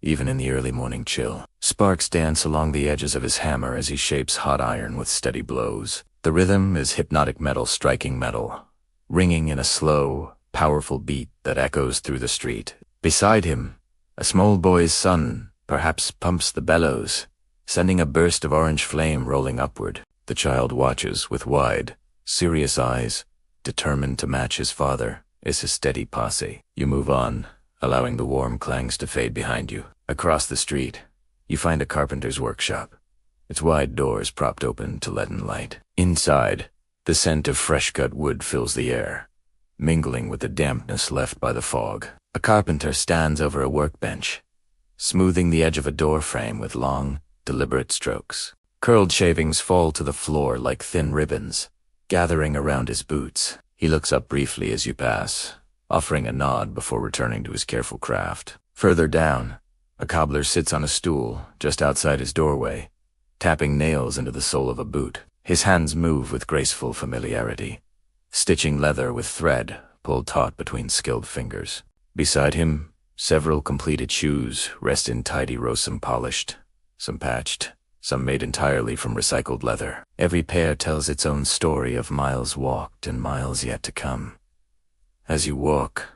even in the early morning chill. Sparks dance along the edges of his hammer as he shapes hot iron with steady blows. The rhythm is hypnotic metal striking metal, ringing in a slow, powerful beat that echoes through the street. Beside him, a small boy's son perhaps pumps the bellows, sending a burst of orange flame rolling upward. The child watches with wide, serious eyes, determined to match his father. Is his steady posse. You move on, allowing the warm clangs to fade behind you. Across the street, you find a carpenter's workshop, its wide doors propped open to let in light. Inside, the scent of fresh-cut wood fills the air, mingling with the dampness left by the fog. A carpenter stands over a workbench, smoothing the edge of a door frame with long, deliberate strokes. Curled shavings fall to the floor like thin ribbons, gathering around his boots. He looks up briefly as you pass, offering a nod before returning to his careful craft. Further down, a cobbler sits on a stool just outside his doorway, tapping nails into the sole of a boot. His hands move with graceful familiarity, stitching leather with thread pulled taut between skilled fingers. Beside him, several completed shoes rest in tidy rows, some polished, some patched, some made entirely from recycled leather. Every pair tells its own story of miles walked and miles yet to come. As you walk,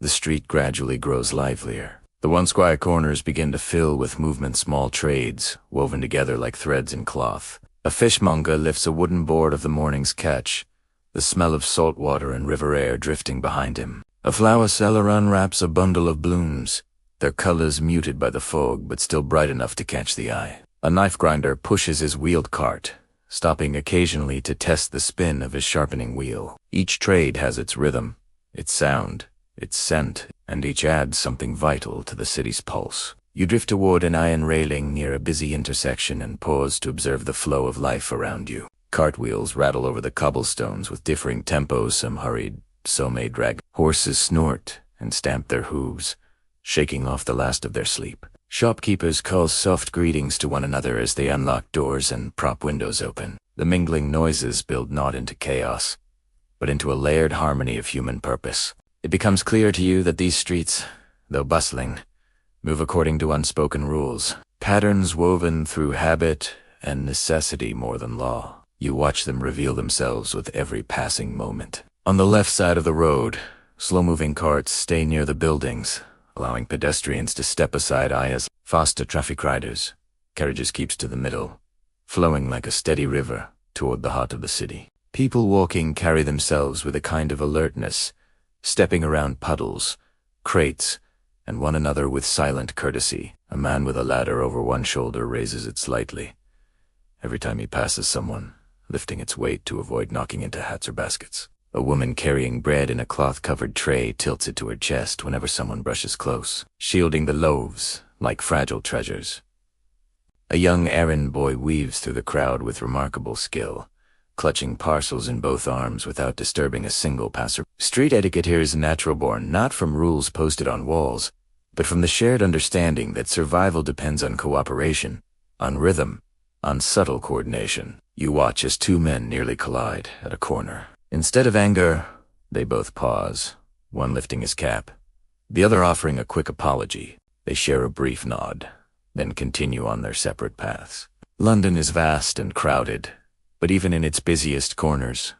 the street gradually grows livelier. The once quiet corners begin to fill with movement, small trades, woven together like threads in cloth. A fishmonger lifts a wooden board of the morning's catch, the smell of salt water and river air drifting behind him. A flower seller unwraps a bundle of blooms, their colors muted by the fog but still bright enough to catch the eye. A knife grinder pushes his wheeled cart, stopping occasionally to test the spin of his sharpening wheel. Each trade has its rhythm, its sound, its scent, and each adds something vital to the city's pulse. You drift toward an iron railing near a busy intersection and pause to observe the flow of life around you. Cartwheels rattle over the cobblestones with differing tempos, some hurried, some may drag. Horses snort and stamp their hooves, shaking off the last of their sleep. Shopkeepers call soft greetings to one another as they unlock doors and prop windows open. The mingling noises build not into chaos, but into a layered harmony of human purpose. It becomes clear to you that these streets, though bustling, move according to unspoken rules, patterns woven through habit and necessity more than law. You watch them reveal themselves with every passing moment. On the left side of the road, slow-moving carts stay near the buildings, allowing pedestrians to step aside as faster traffic riders. Carriages keeps to the middle, flowing like a steady river toward the heart of the city. People walking carry themselves with a kind of alertness, stepping around puddles, crates, and one another with silent courtesy. A man with a ladder over one shoulder raises it slightly, every time he passes someone, lifting its weight to avoid knocking into hats or baskets. A woman carrying bread in a cloth-covered tray tilts it to her chest whenever someone brushes close, shielding the loaves like fragile treasures. A young errand boy weaves through the crowd with remarkable skill, clutching parcels in both arms without disturbing a single passer. Street etiquette here is natural-born, not from rules posted on walls, but from the shared understanding that survival depends on cooperation, on rhythm, on subtle coordination. You watch as two men nearly collide at a corner. Instead of anger, they both pause, one lifting his cap, the other offering a quick apology. They share a brief nod, then continue on their separate paths. London is vast and crowded, but even in its busiest corners,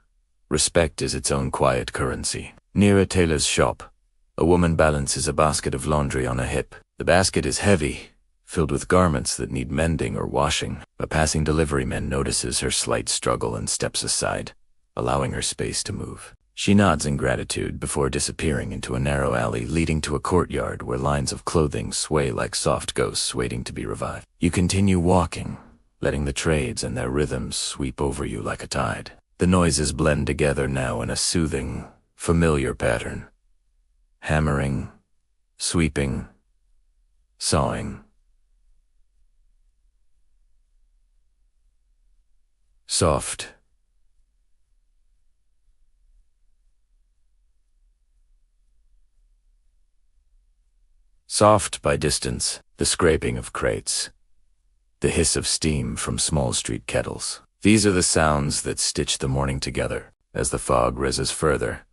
respect is its own quiet currency. Near a tailor's shop, a woman balances a basket of laundry on a hip. The basket is heavy, filled with garments that need mending or washing. A passing deliveryman notices her slight struggle and steps aside, allowing her space to move. She nods in gratitude before disappearing into a narrow alley leading to a courtyard where lines of clothing sway like soft ghosts waiting to be revived. You continue walking, letting the trades and their rhythms sweep over you like a tide. The noises blend together now in a soothing, familiar pattern. Hammering, sweeping, sawing. Soft. Soft by distance, the scraping of crates, the hiss of steam from small street kettles. These are the sounds that stitch the morning together. As the fog rises further,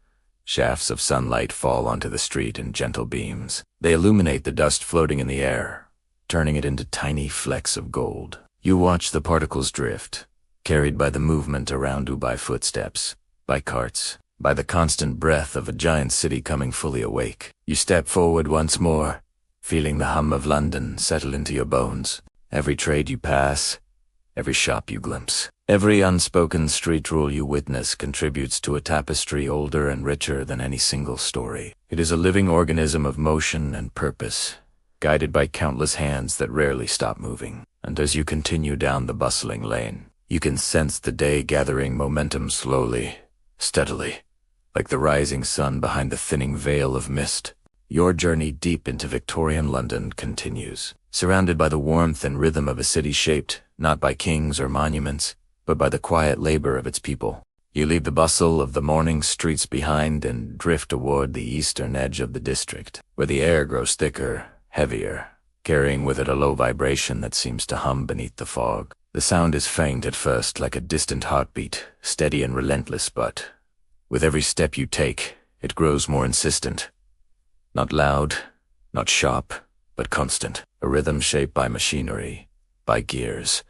shafts of sunlight fall onto the street in gentle beams. They illuminate the dust floating in the air, turning it into tiny flecks of gold. You watch the particles drift, carried by the movement around you, by footsteps, by carts, by the constant breath of a giant city coming fully awake. You step forward once more, feeling the hum of London settle into your bones. Every trade you pass, every shop you glimpse, every unspoken street rule you witness contributes to a tapestry older and richer than any single story. It is a living organism of motion and purpose, guided by countless hands that rarely stop moving. And as you continue down the bustling lane, you can sense the day gathering momentum slowly, steadily, like the rising sun behind the thinning veil of mist. Your journey deep into Victorian London continues, surrounded by the warmth and rhythm of a city shaped not by kings or monuments, but by the quiet labor of its people. You leave the bustle of the morning streets behind and drift toward the eastern edge of the district, where the air grows thicker, heavier, carrying with it a low vibration that seems to hum beneath the fog. The sound is faint at first, like a distant heartbeat, steady and relentless, but with every step you take, it grows more insistent. Not loud, not sharp, but constant. A rhythm shaped by machinery, by gears,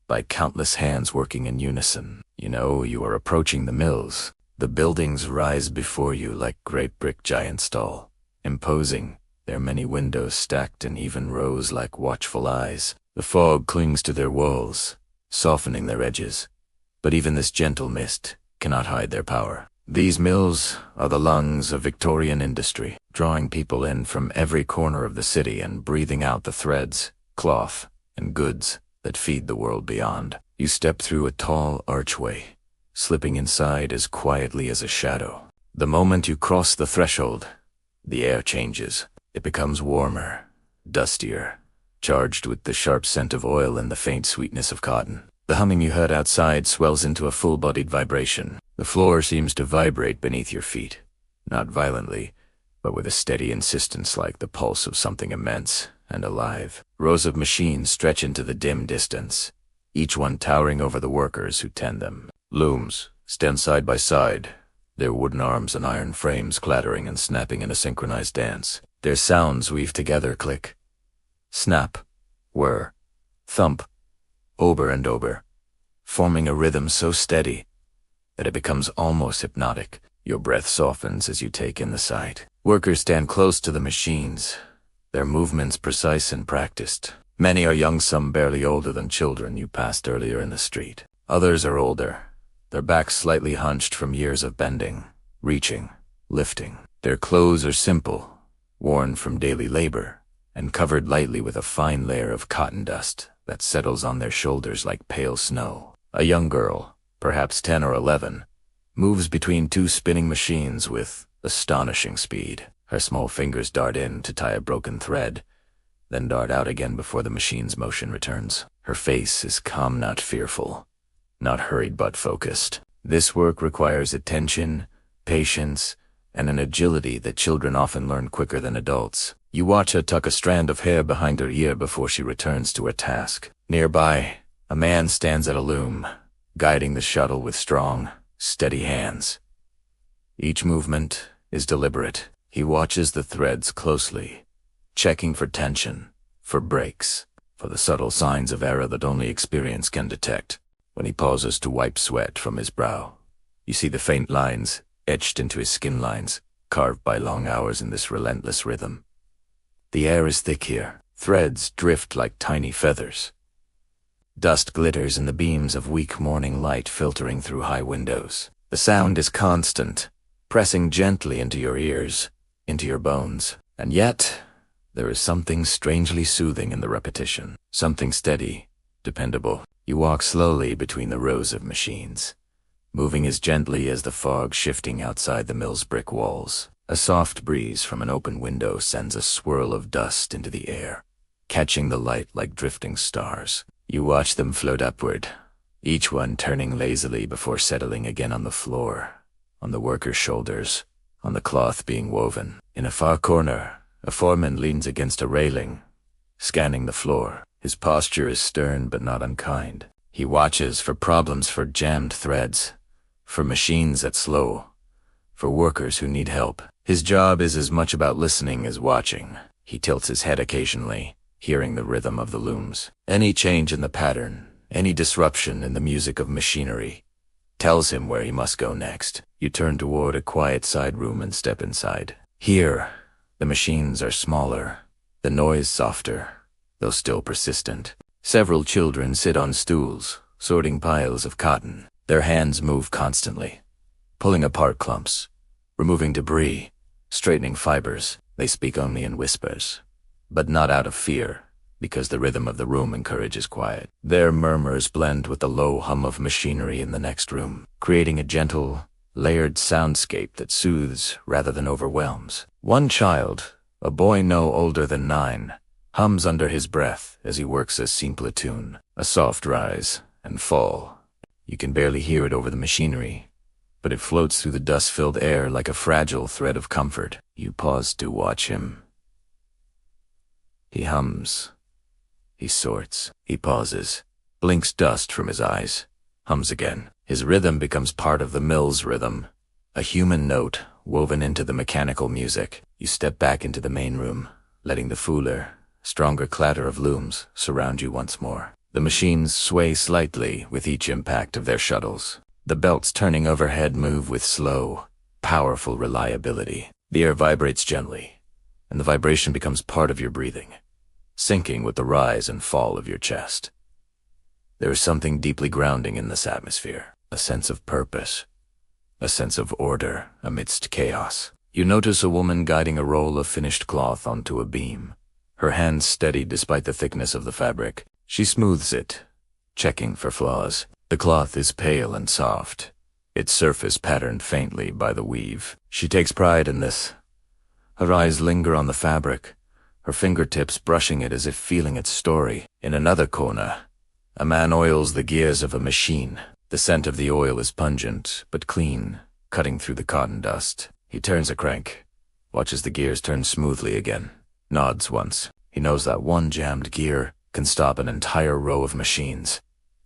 by countless hands working in unison. You know you are approaching the mills. The buildings rise before you like great brick giants tall, imposing, their many windows stacked in even rows like watchful eyes. The fog clings to their walls, softening their edges, but even this gentle mist cannot hide their power. These mills are the lungs of Victorian industry, drawing people in from every corner of the city and breathing out the threads, cloth, and goods that feed the world beyond. You step through a tall archway, slipping inside as quietly as a shadow. The moment you cross the threshold, the air changes. It becomes warmer, dustier, charged with the sharp scent of oil and the faint sweetness of cotton. The humming you heard outside swells into a full-bodied vibration. The floor seems to vibrate beneath your feet, not violently, but with a steady insistence like the pulse of something immense and alive. Rows of machines stretch into the dim distance, each one towering over the workers who tend them. Looms stand side by side, their wooden arms and iron frames clattering and snapping in a synchronized dance. Their sounds weave together, click, snap, whir, thump, over and over, forming a rhythm so steady that it becomes almost hypnotic. Your breath softens as you take in the sight. Workers stand close to the machines, their movements precise and practiced. Many are young, some barely older than children you passed earlier in the street. Others are older, their backs slightly hunched from years of bending, reaching, lifting. Their clothes are simple, worn from daily labor, and covered lightly with a fine layer of cotton dust that settles on their shoulders like pale snow. A young girl, perhaps 10 or 11, moves between two spinning machines with astonishing speed. Her small fingers dart in to tie a broken thread, then dart out again before the machine's motion returns. Her face is calm, not fearful, not hurried but focused. This work requires attention, patience, and an agility that children often learn quicker than adults. You watch her tuck a strand of hair behind her ear before she returns to her task. Nearby, a man stands at a loom, guiding the shuttle with strong, steady hands. Each movement is deliberate, He watches the threads closely, checking for tension, for breaks, for the subtle signs of error that only experience can detect. When he pauses to wipe sweat from his brow, you see the faint lines etched into his skin lines, carved by long hours in this relentless rhythm. The air is thick here. Threads drift like tiny feathers. Dust glitters in the beams of weak morning light filtering through high windows. The sound is constant, pressing gently into your ears, into your bones. And yet, there is something strangely soothing in the repetition. Something steady, dependable. You walk slowly between the rows of machines, moving as gently as the fog shifting outside the mill's brick walls. A soft breeze from an open window sends a swirl of dust into the air, catching the light like drifting stars. You watch them float upward, each one turning lazily before settling again on the floor, on the worker's shoulders, on the cloth being woven. In a far corner, a foreman leans against a railing, scanning the floor. His posture is stern but not unkind. He watches for problems, for jammed threads, for machines that slow, for workers who need help. His job is as much about listening as watching. He tilts his head occasionally, hearing the rhythm of the looms. Any change in the pattern, any disruption in the music of machinery, tells him where he must go next. You turn toward a quiet side room and step inside. Here, the machines are smaller, the noise softer, though still persistent. Several children sit on stools, sorting piles of cotton. Their hands move constantly, pulling apart clumps, removing debris, straightening fibers. They speak only in whispers, but not out of fear, because the rhythm of the room encourages quiet. Their murmurs blend with the low hum of machinery in the next room, creating a gentle, layered soundscape that soothes rather than overwhelms. One child, a boy no older than 9, hums under his breath as he works a simple tune, a soft rise and fall. You can barely hear it over the machinery, but it floats through the dust-filled air like a fragile thread of comfort. You pause to watch him. He hums. He sorts. He pauses, blinks dust from his eyes, hums again. His rhythm becomes part of the mill's rhythm, a human note woven into the mechanical music. You step back into the main room, letting the fuller, stronger clatter of looms surround you once more. The machines sway slightly with each impact of their shuttles. The belts turning overhead move with slow, powerful reliability. The air vibrates gently, and the vibration becomes part of your breathing, syncing with the rise and fall of your chest. There is something deeply grounding in this atmosphere, a sense of purpose, a sense of order amidst chaos. You notice a woman guiding a roll of finished cloth onto a beam, her hands steady despite the thickness of the fabric. She smooths it, checking for flaws. The cloth is pale and soft, its surface patterned faintly by the weave. She takes pride in this. Her eyes linger on the fabric, her fingertips brushing it as if feeling its story. In another corner, a man oils the gears of a machine. The scent of the oil is pungent, but clean, cutting through the cotton dust. He turns a crank, watches the gears turn smoothly again, nods once. He knows that one jammed gear can stop an entire row of machines,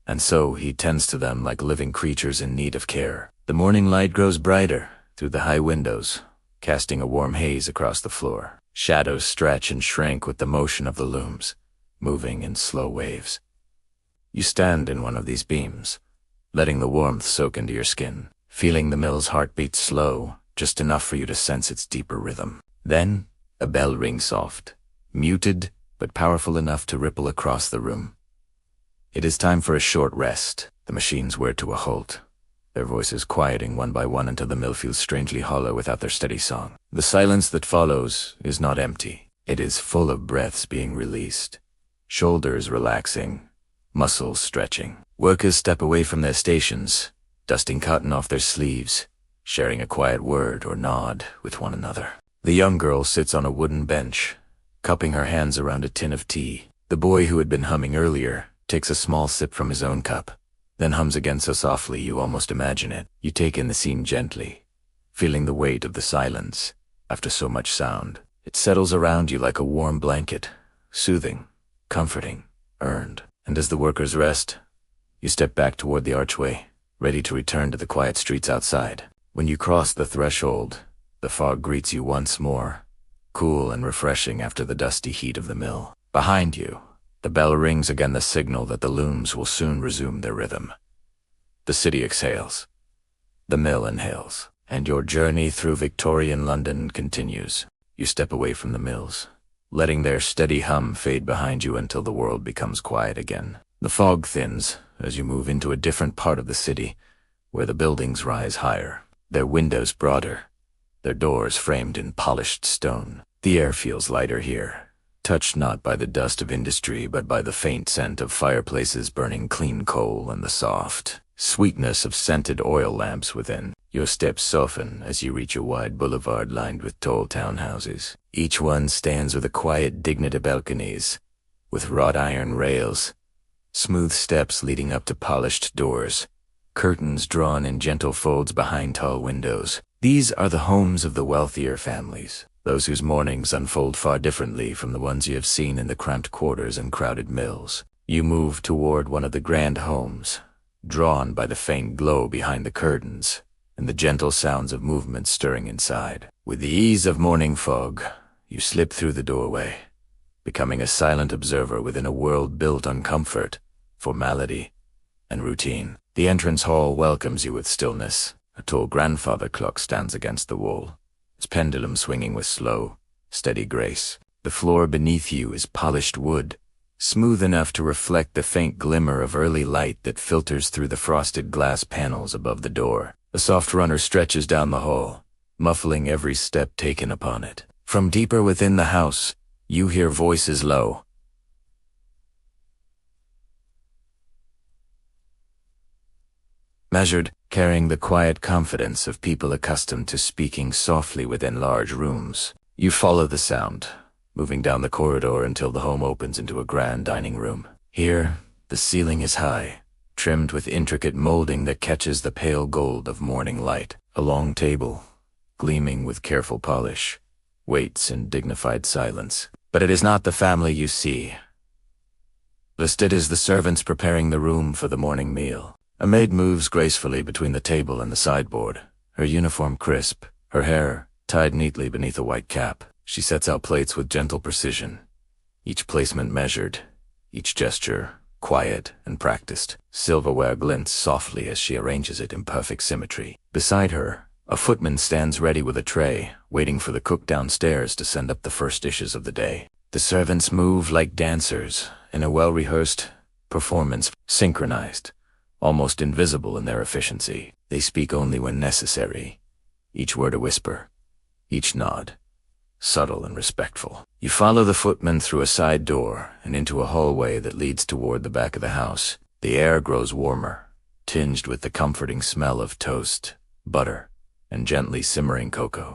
and so he tends to them like living creatures in need of care. The morning light grows brighter through the high windows, casting a warm haze across the floor. Shadows stretch and shrink with the motion of the looms, moving in slow waves. You stand in one of these beams, letting the warmth soak into your skin, feeling the mill's heartbeat slow, just enough for you to sense its deeper rhythm. Then, a bell rings soft, muted but powerful enough to ripple across the room. It is time for a short rest. The machines whir to a halt, their voices quieting one by one until the mill feels strangely hollow without their steady song. The silence that follows is not empty. It is full of breaths being released, shoulders relaxing, muscles stretching. Workers step away from their stations, dusting cotton off their sleeves, sharing a quiet word or nod with one another. The young girl sits on a wooden bench, cupping her hands around a tin of tea. The boy who had been humming earlier takes a small sip from his own cup, then hums again so softly you almost imagine it. You take in the scene gently, feeling the weight of the silence after so much sound. It settles around you like a warm blanket, soothing, comforting, earned. And as the workers rest, you step back toward the archway, ready to return to the quiet streets outside. When you cross the threshold, The fog greets you once more, cool and refreshing after the dusty heat of the mill. Behind you, the bell rings again, the signal that the looms will soon resume their rhythm. The city exhales, the mill inhales, and your journey through Victorian London continues. You step away from the mills, letting their steady hum fade behind you until the world becomes quiet again. The fog thins as you move into a different part of the city, where the buildings rise higher, their windows broader, their doors framed in polished stone. The air feels lighter here, touched not by the dust of industry but by the faint scent of fireplaces burning clean coal and the soft sweetness of scented oil lamps within. Your steps soften as you reach a wide boulevard lined with tall townhouses. Each one stands with a quiet dignity, balconies with wrought iron rails, smooth steps leading up to polished doors, curtains drawn in gentle folds behind tall windows. These are the homes of the wealthier families, those whose mornings unfold far differently from the ones you have seen in the cramped quarters and crowded mills. You move toward one of the grand homes, drawn by the faint glow behind the curtains and the gentle sounds of movement stirring inside. With the ease of morning fog, you slip through the doorway, becoming a silent observer within a world built on comfort, formality, and routine. The entrance hall welcomes you with stillness. A tall grandfather clock stands against the wall, its pendulum swinging with slow, steady grace. The floor beneath you is polished wood, smooth enough to reflect the faint glimmer of early light that filters through the frosted glass panels above the door. A soft runner stretches down the hall, muffling every step taken upon it. From deeper within the house, you hear voices low, measured, carrying the quiet confidence of people accustomed to speaking softly within large rooms. You follow the sound, moving down the corridor until the home opens into a grand dining room. Here, the ceiling is high, trimmed with intricate molding that catches the pale gold of morning light. A long table, gleaming with careful polish, waits in dignified silence. But it is not the family you see. Instead is the servants preparing the room for the morning meal. A maid moves gracefully between the table and the sideboard, her uniform crisp, her hair tied neatly beneath a white cap. She sets out plates with gentle precision, each placement measured, each gesture quiet and practiced. Silverware glints softly as she arranges it in perfect symmetry. Beside her, a footman stands ready with a tray, waiting for the cook downstairs to send up the first dishes of the day. The servants move like dancers in a well-rehearsed performance, synchronized, almost invisible in their efficiency. They speak only when necessary, each word a whisper, each nod subtle and respectful. You follow the footman through a side door and into a hallway that leads toward the back of the house. The air grows warmer, tinged with the comforting smell of toast, butter, and gently simmering cocoa.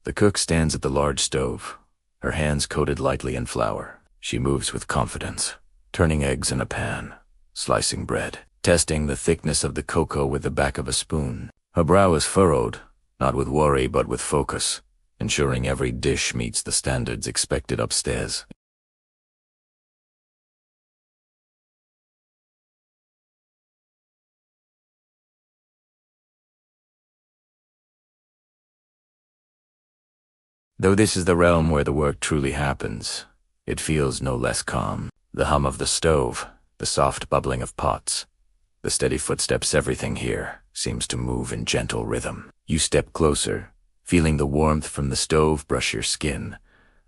The cook stands at the large stove, her hands coated lightly in flour. She moves with confidence, turning eggs in a pan, slicing bread, testing the thickness of the cocoa with the back of a spoon. Her brow is furrowed, not with worry but with focus, ensuring every dish meets the standards expected upstairs. Though this is the realm where the work truly happens, it feels no less calm. The hum of the stove, the soft bubbling of pots, the steady footsteps, everything here seems to move in gentle rhythm. You step closer, feeling the warmth from the stove brush your skin,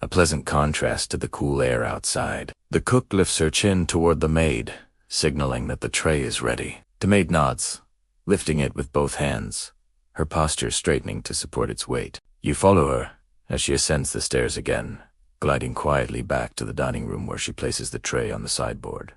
a pleasant contrast to the cool air outside. The cook lifts her chin toward the maid, signaling that the tray is ready. The maid nods, lifting it with both hands, her posture straightening to support its weight. You follow her as she ascends the stairs again, gliding quietly back to the dining room where she places the tray on the sideboard.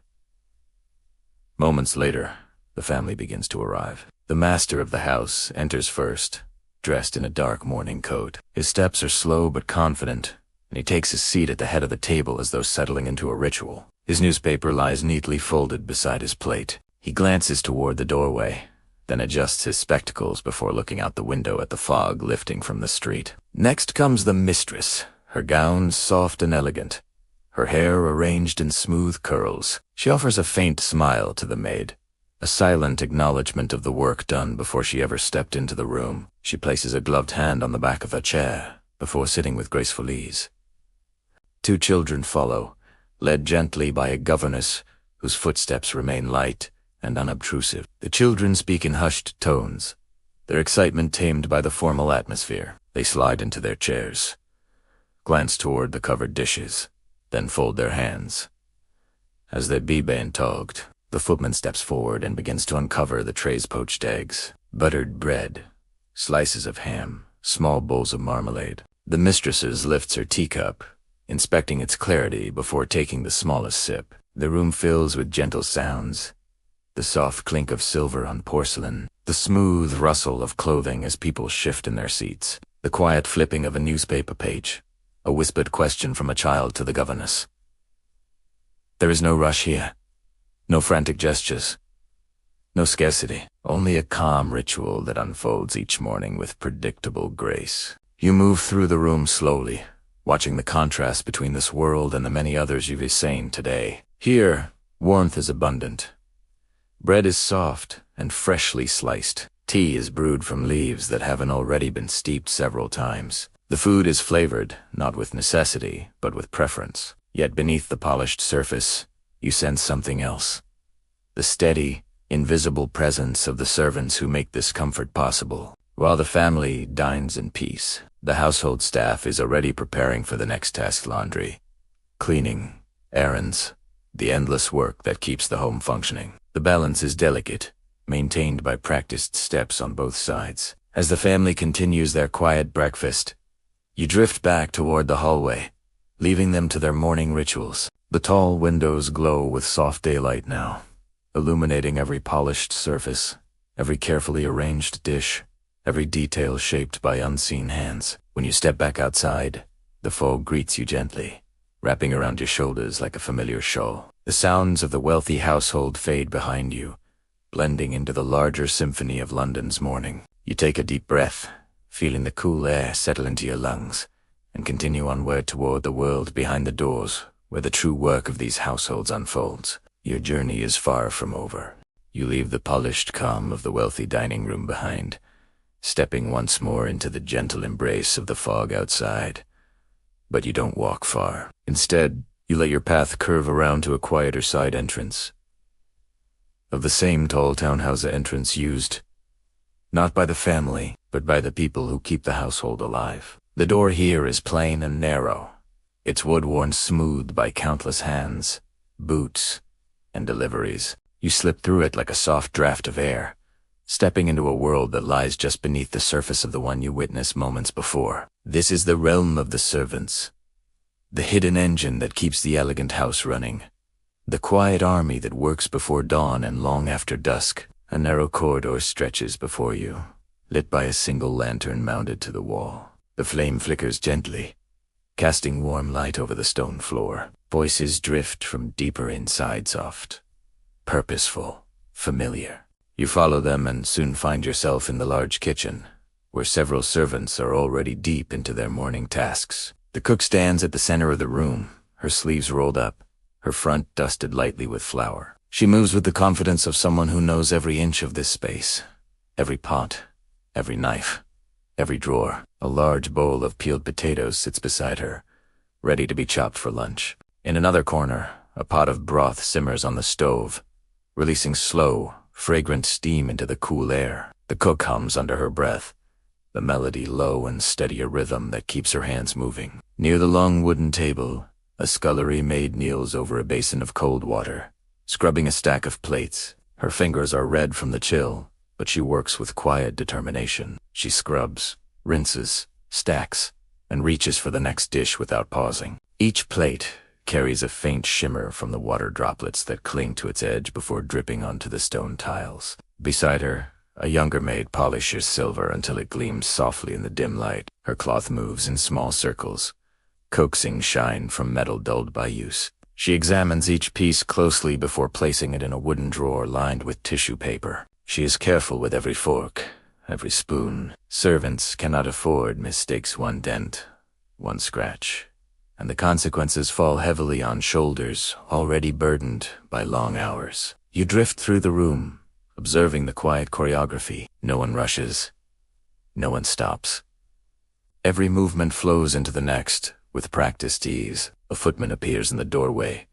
Moments later, the family begins to arrive. The master of the house enters first, dressed in a dark morning coat. His steps are slow but confident, and he takes his seat at the head of the table as though settling into a ritual. His newspaper lies neatly folded beside his plate. He glances toward the doorway, then adjusts his spectacles before looking out the window at the fog lifting from the street. Next comes the mistress, her gown soft and elegant, her hair arranged in smooth curls. She offers a faint smile to the maid, a silent acknowledgement of the work done before she ever stepped into the room. She places a gloved hand on the back of a chair before sitting with graceful ease. 2 children follow, led gently by a governess whose footsteps remain light and unobtrusive. The children speak in hushed tones, their excitement tamed by the formal atmosphere. They slide into their chairs, glance toward the covered dishes, then fold their hands. As they be togged, the footman steps forward and begins to uncover the tray's poached eggs, buttered bread, slices of ham, small bowls of marmalade. The mistress lifts her teacup, inspecting its clarity before taking the smallest sip. The room fills with gentle sounds, the soft clink of silver on porcelain, the smooth rustle of clothing as people shift in their seats, the quiet flipping of a newspaper page, a whispered question from a child to the governess. There is no rush here, no frantic gestures, no scarcity, only a calm ritual that unfolds each morning with predictable grace. You move through the room slowly, watching the contrast between this world and the many others you've seen today. Here, warmth is abundant. Bread is soft and freshly sliced. Tea is brewed from leaves that haven't already been steeped several times. The food is flavored, not with necessity, but with preference. Yet beneath the polished surface, you sense something else. The steady, invisible presence of the servants who make this comfort possible. While the family dines in peace, the household staff is already preparing for the next task: laundry, cleaning, errands, the endless work that keeps the home functioning. The balance is delicate, maintained by practiced steps on both sides. As the family continues their quiet breakfast, you drift back toward the hallway, leaving them to their morning rituals. The tall windows glow with soft daylight now, illuminating every polished surface, every carefully arranged dish, every detail shaped by unseen hands. When you step back outside, the fog greets you gently, wrapping around your shoulders like a familiar shawl. The sounds of the wealthy household fade behind you, blending into the larger symphony of London's morning. You take a deep breath, feeling the cool air settle into your lungs, and continue onward toward the world behind the doors, where the true work of these households unfolds. Your journey is far from over. You leave the polished calm of the wealthy dining room behind, stepping once more into the gentle embrace of the fog outside. But you don't walk far. Instead, you let your path curve around to a quieter side entrance, of the same tall townhouse entrance used, not by the family, but by the people who keep the household alive. The door here is plain and narrow, its wood worn smooth by countless hands, boots, and deliveries. You slip through it like a soft draft of air, stepping into a world that lies just beneath the surface of the one you witnessed moments before. This is the realm of the servants, the hidden engine that keeps the elegant house running, the quiet army that works before dawn and long after dusk. A narrow corridor stretches before you, lit by a single lantern mounted to the wall. The flame flickers gently, casting warm light over the stone floor. Voices drift from deeper inside, soft, purposeful, familiar. You follow them and soon find yourself in the large kitchen, where several servants are already deep into their morning tasks. The cook stands at the center of the room, her sleeves rolled up, her front dusted lightly with flour. She moves with the confidence of someone who knows every inch of this space, every pot, every knife, every drawer. A large bowl of peeled potatoes sits beside her, ready to be chopped for lunch. In another corner, a pot of broth simmers on the stove, releasing slow, fragrant steam into the cool air. The cook hums under her breath, the melody low and steady, a rhythm that keeps her hands moving. Near the long wooden table, a scullery maid kneels over a basin of cold water, scrubbing a stack of plates. Her fingers are red from the chill, but she works with quiet determination. She scrubs, rinses, stacks, and reaches for the next dish without pausing. Each plate carries a faint shimmer from the water droplets that cling to its edge before dripping onto the stone tiles. Beside her, a younger maid polishes silver until it gleams softly in the dim light. Her cloth moves in small circles, coaxing shine from metal dulled by use. She examines each piece closely before placing it in a wooden drawer lined with tissue paper. She is careful with every fork, every spoon. Servants cannot afford mistakes. One dent, one scratch, and the consequences fall heavily on shoulders already burdened by long hours. You drift through the room, observing the quiet choreography. No one rushes. No one stops. Every movement flows into the next, with practiced ease. A footman appears in the doorway,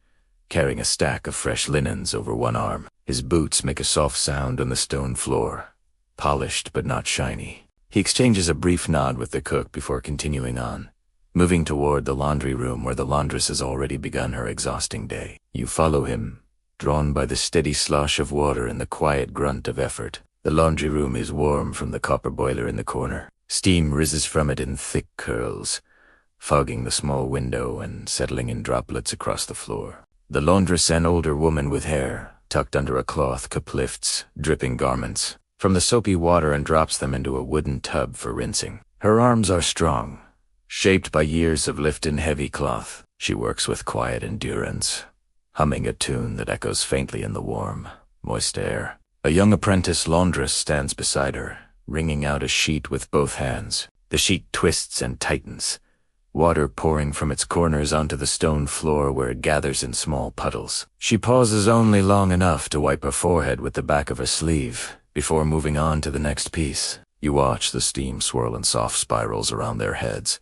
carrying a stack of fresh linens over one arm. His boots make a soft sound on the stone floor, polished but not shiny. He exchanges a brief nod with the cook before continuing on, moving toward the laundry room where the laundress has already begun her exhausting day. You follow him, drawn by the steady slosh of water and the quiet grunt of effort. The laundry room is warm from the copper boiler in the corner. Steam rises from it in thick curls, fogging the small window and settling in droplets across the floor. The laundress, an older woman with hair tucked under a cloth cup, lifts dripping garments from the soapy water and drops them into a wooden tub for rinsing. Her arms are strong, shaped by years of lifting heavy cloth. She works with quiet endurance, humming a tune that echoes faintly in the warm, moist air. A young apprentice laundress stands beside her, wringing out a sheet with both hands. The sheet twists and tightens, water pouring from its corners onto the stone floor where it gathers in small puddles. She pauses only long enough to wipe her forehead with the back of her sleeve before moving on to the next piece. You watch the steam swirl in soft spirals around their heads,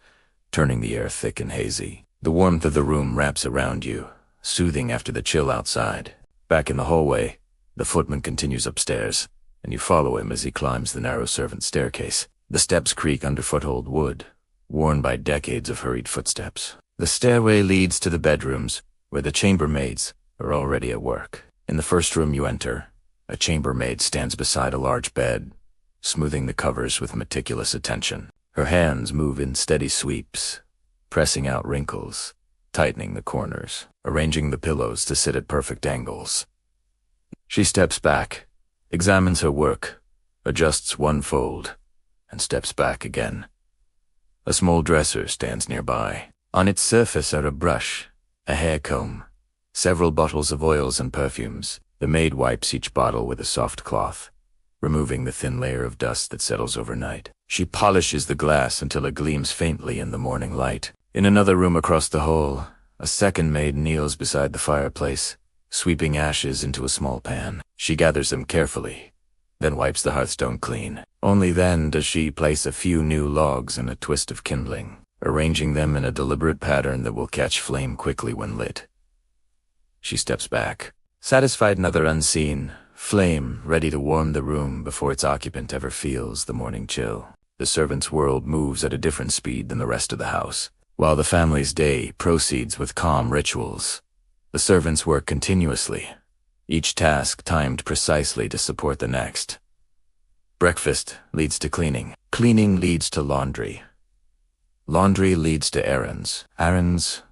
turning the air thick and hazy. The warmth of the room wraps around you, soothing after the chill outside. Back in the hallway, the footman continues upstairs, and you follow him as he climbs the narrow servant staircase. The steps creak under foothold wood, worn by decades of hurried footsteps. The stairway leads to the bedrooms, where the chambermaids are already at work. In the first room you enter, a chambermaid stands beside a large bed, smoothing the covers with meticulous attention. Her hands move in steady sweeps, pressing out wrinkles, tightening the corners, arranging the pillows to sit at perfect angles. She steps back, examines her work, adjusts one fold, and steps back again. A small dresser stands nearby. On its surface are a brush, a hair comb, several bottles of oils and perfumes. The maid wipes each bottle with a soft cloth, removing the thin layer of dust that settles overnight. She polishes the glass until it gleams faintly in the morning light. In another room across the hall, a second maid kneels beside the fireplace, sweeping ashes into a small pan. She gathers them carefully, then wipes the hearthstone clean. Only then does she place a few new logs in a twist of kindling, arranging them in a deliberate pattern that will catch flame quickly when lit. She steps back, satisfied another unseen flame ready to warm the room before its occupant ever feels the morning chill. The servant's world moves at a different speed than the rest of the house. While the family's day proceeds with calm rituals, the servants work continuously, each task timed precisely to support the next. Breakfast leads to cleaning. Cleaning leads to laundry. Laundry leads to errands. Errands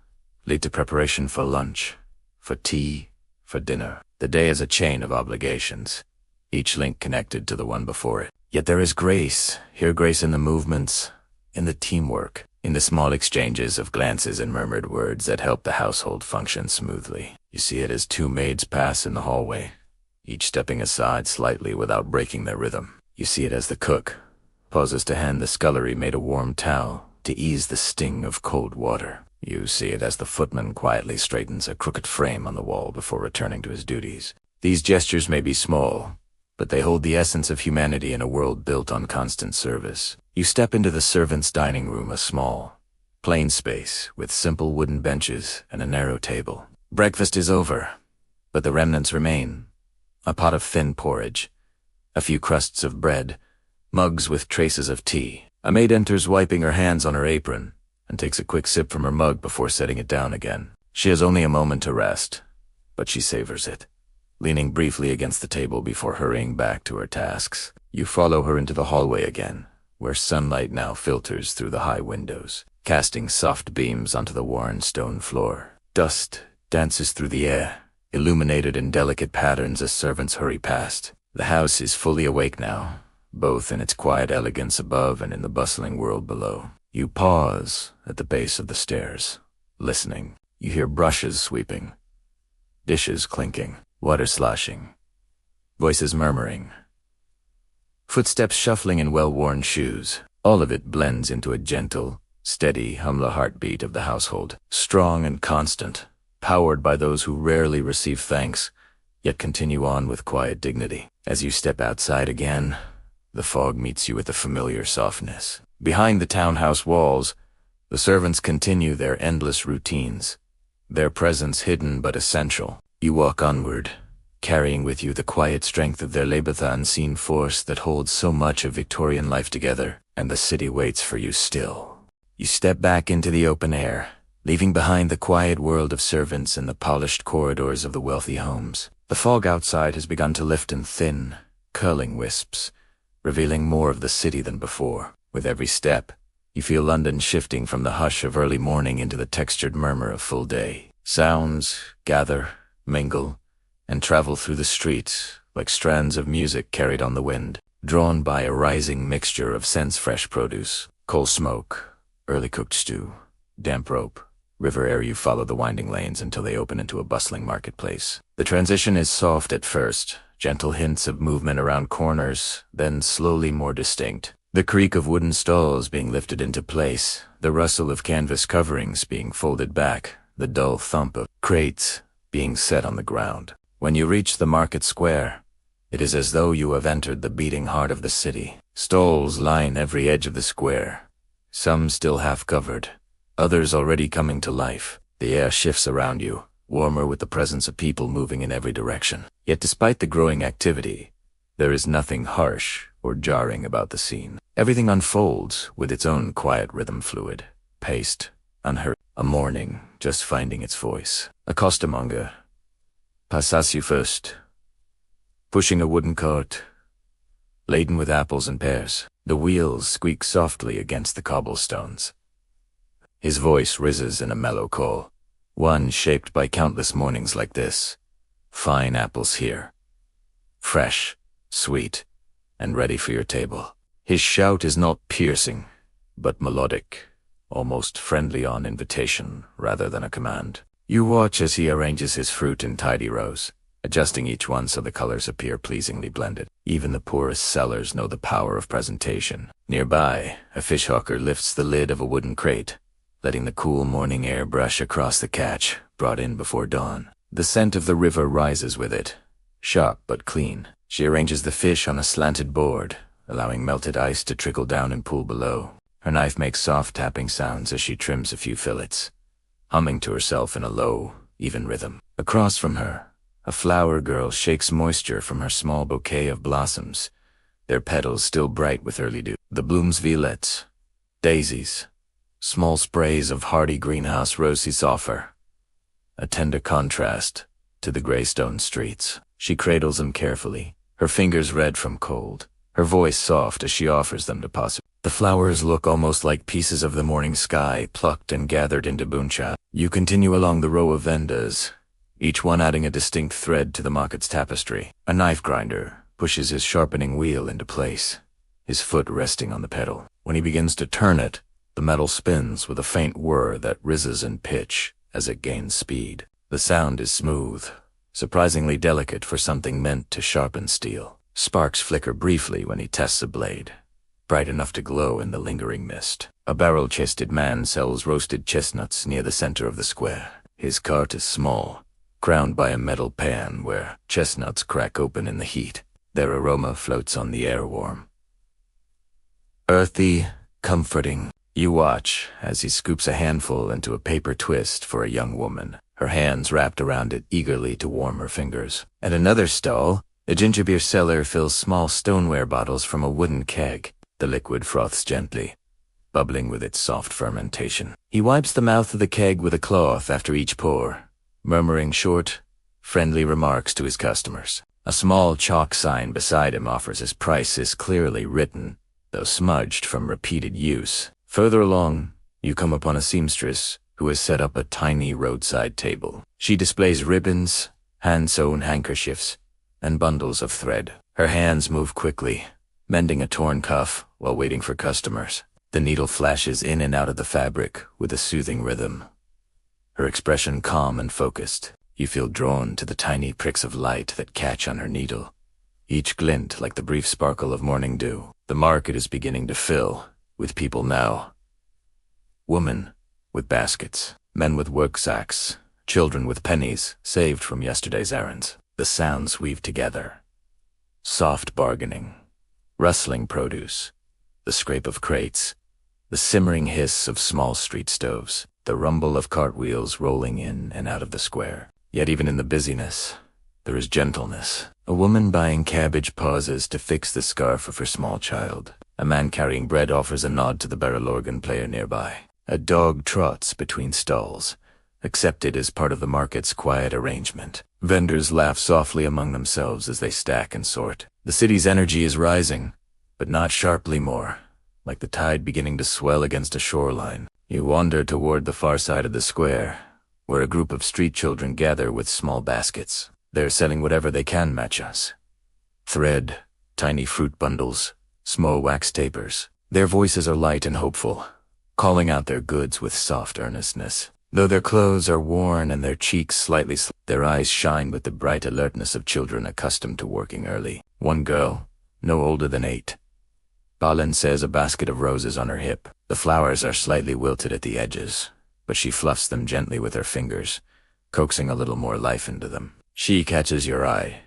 lead to preparation for lunch, for tea, for dinner. The day is a chain of obligations, each link connected to the one before it. Yet there is grace, grace in the movements, in the teamwork, in the small exchanges of glances and murmured words that help the household function smoothly. You see it as two maids pass in the hallway, each stepping aside slightly without breaking their rhythm. You see it as the cook pauses to hand the scullery maid a warm towel to ease the sting of cold water. You see it as the footman quietly straightens a crooked frame on the wall before returning to his duties. These gestures may be small, but they hold the essence of humanity in a world built on constant service. You step into the servants' dining room, a small, plain space with simple wooden benches and a narrow table. Breakfast is over, but the remnants remain. A pot of thin porridge, a few crusts of bread, mugs with traces of tea. A maid enters wiping her hands on her apron and takes a quick sip from her mug before setting it down again. She has only a moment to rest, but she savors it, leaning briefly against the table before hurrying back to her tasks. You follow her into the hallway again, where sunlight now filters through the high windows, casting soft beams onto the worn stone floor. Dust dances through the air, illuminated in delicate patterns as servants hurry past. The house is fully awake now, both in its quiet elegance above and in the bustling world below. You pause at the base of the stairs, listening. You hear brushes sweeping, dishes clinking, water sloshing, voices murmuring, footsteps shuffling in well-worn shoes. All of it blends into a gentle, steady hum the heartbeat of the household, strong and constant, powered by those who rarely receive thanks, yet continue on with quiet dignity. As you step outside again, the fog meets you with a familiar softness. Behind the townhouse walls, the servants continue their endless routines, their presence hidden but essential. You walk onward, carrying with you the quiet strength of their labor, the unseen force that holds so much of Victorian life together, and the city waits for you still. You step back into the open air, leaving behind the quiet world of servants and the polished corridors of the wealthy homes. The fog outside has begun to lift in thin, curling wisps, revealing more of the city than before. With every step, you feel London shifting from the hush of early morning into the textured murmur of full day. Sounds gather, mingle, and travel through the streets like strands of music carried on the wind, drawn by a rising mixture of scents: fresh produce, coal smoke, early cooked stew, damp rope, river air. You follow the winding lanes until they open into a bustling marketplace. The transition is soft at first, gentle hints of movement around corners, then slowly more distinct. The creak of wooden stalls being lifted into place, the rustle of canvas coverings being folded back, the dull thump of crates being set on the ground. When you reach the market square, it is as though you have entered the beating heart of the city. Stalls line every edge of the square, some still half covered, others already coming to life. The air shifts around you, warmer with the presence of people moving in every direction. Yet despite the growing activity, there is nothing harsh or jarring about the scene. Everything unfolds with its own quiet rhythm, fluid, paced, unhurried. A morning just finding its voice. A costermonger passes you first, pushing a wooden cart laden with apples and pears. The wheels squeak softly against the cobblestones. His voice rises in a mellow call, one shaped by countless mornings like this. Fine apples here, fresh, sweet, and ready for your table. His shout is not piercing, but melodic, almost friendly, on invitation rather than a command. You watch as he arranges his fruit in tidy rows, adjusting each one so the colors appear pleasingly blended. Even the poorest sellers know the power of presentation. Nearby, a fishhawker lifts the lid of a wooden crate, letting the cool morning air brush across the catch brought in before dawn. The scent of the river rises with it, sharp but clean. She arranges the fish on a slanted board, allowing melted ice to trickle down and pool below. Her knife makes soft tapping sounds as she trims a few fillets, humming to herself in a low, even rhythm. Across from her, a flower girl shakes moisture from her small bouquet of blossoms, their petals still bright with early dew. The blooms: violets, daisies, small sprays of hardy greenhouse roses offer a tender contrast to the gray stone streets. She cradles them carefully, her fingers red from cold, her voice soft as she offers them to pass. The flowers look almost like pieces of the morning sky plucked and gathered into buncha. You continue along the row of vendors, each one adding a distinct thread to the market's tapestry. A knife grinder pushes his sharpening wheel into place, his foot resting on the pedal. When he begins to turn it, the metal spins with a faint whir that rises in pitch as it gains speed. The sound is smooth, surprisingly delicate for something meant to sharpen steel. Sparks flicker briefly when he tests a blade, bright enough to glow in the lingering mist. A barrel-chested man sells roasted chestnuts near the center of the square. His cart is small, crowned by a metal pan where chestnuts crack open in the heat. Their aroma floats on the air, warm, earthy, comforting. You watch as he scoops a handful into a paper twist for a young woman, her hands wrapped around it eagerly to warm her fingers. At another stall, a ginger beer seller fills small stoneware bottles from a wooden keg. The liquid froths gently, bubbling with its soft fermentation. He wipes the mouth of the keg with a cloth after each pour, murmuring short, friendly remarks to his customers. A small chalk sign beside him offers his price is clearly written, though smudged from repeated use. Further along, you come upon a seamstress who has set up a tiny roadside table. She displays ribbons, hand-sewn handkerchiefs, and bundles of thread. Her hands move quickly, mending a torn cuff while waiting for customers. The needle flashes in and out of the fabric with a soothing rhythm. Her expression calm and focused. You feel drawn to the tiny pricks of light that catch on her needle, each glint like the brief sparkle of morning dew. The market is beginning to fill, with people now Women with baskets, men with worksacks, children with pennies saved from yesterday's errands. The sounds weave together. Soft bargaining, rustling produce, the scrape of crates, the simmering hiss of small street stoves, the rumble of cartwheels rolling in and out of the square. Yet even in the busyness, there is gentleness. A woman buying cabbage pauses to fix the scarf of her small child. A man carrying bread offers a nod to the barrel organ player nearby. A dog trots between stalls, accepted as part of the market's quiet arrangement. Vendors laugh softly among themselves as they stack and sort. The city's energy is rising, but not sharply more, like the tide beginning to swell against a shoreline. You wander toward the far side of the square, where a group of street children gather with small baskets. They're selling whatever they can match us. Thread, tiny fruit bundles, small wax tapers. Their voices are light and hopeful, calling out their goods with soft earnestness. Though their clothes are worn and their cheeks slightly their eyes shine with the bright alertness of children accustomed to working early. One girl, no older than 8, balances a basket of roses on her hip. The flowers are slightly wilted at the edges, but she fluffs them gently with her fingers, coaxing a little more life into them. She catches your eye,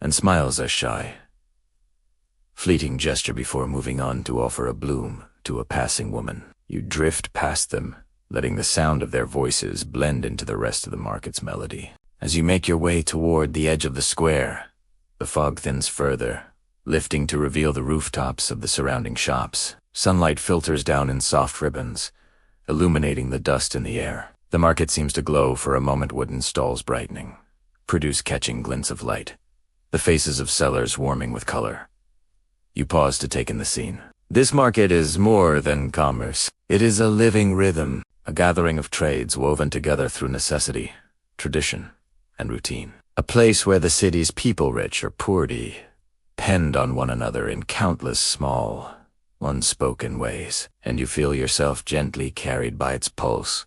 and smiles a shy, fleeting gesture before moving on to offer a bloom to a passing woman. You drift past them, letting the sound of their voices blend into the rest of the market's melody. As you make your way toward the edge of the square, the fog thins further, lifting to reveal the rooftops of the surrounding shops. Sunlight filters down in soft ribbons, illuminating the dust in the air. The market seems to glow for a moment, wooden stalls brightening, produce catching glints of light, the faces of sellers warming with color. You pause to take in the scene. This market is more than commerce. It is a living rhythm, a gathering of trades woven together through necessity, tradition, and routine. A place where the city's people, rich or poor, depend on one another in countless small, unspoken ways, and you feel yourself gently carried by its pulse,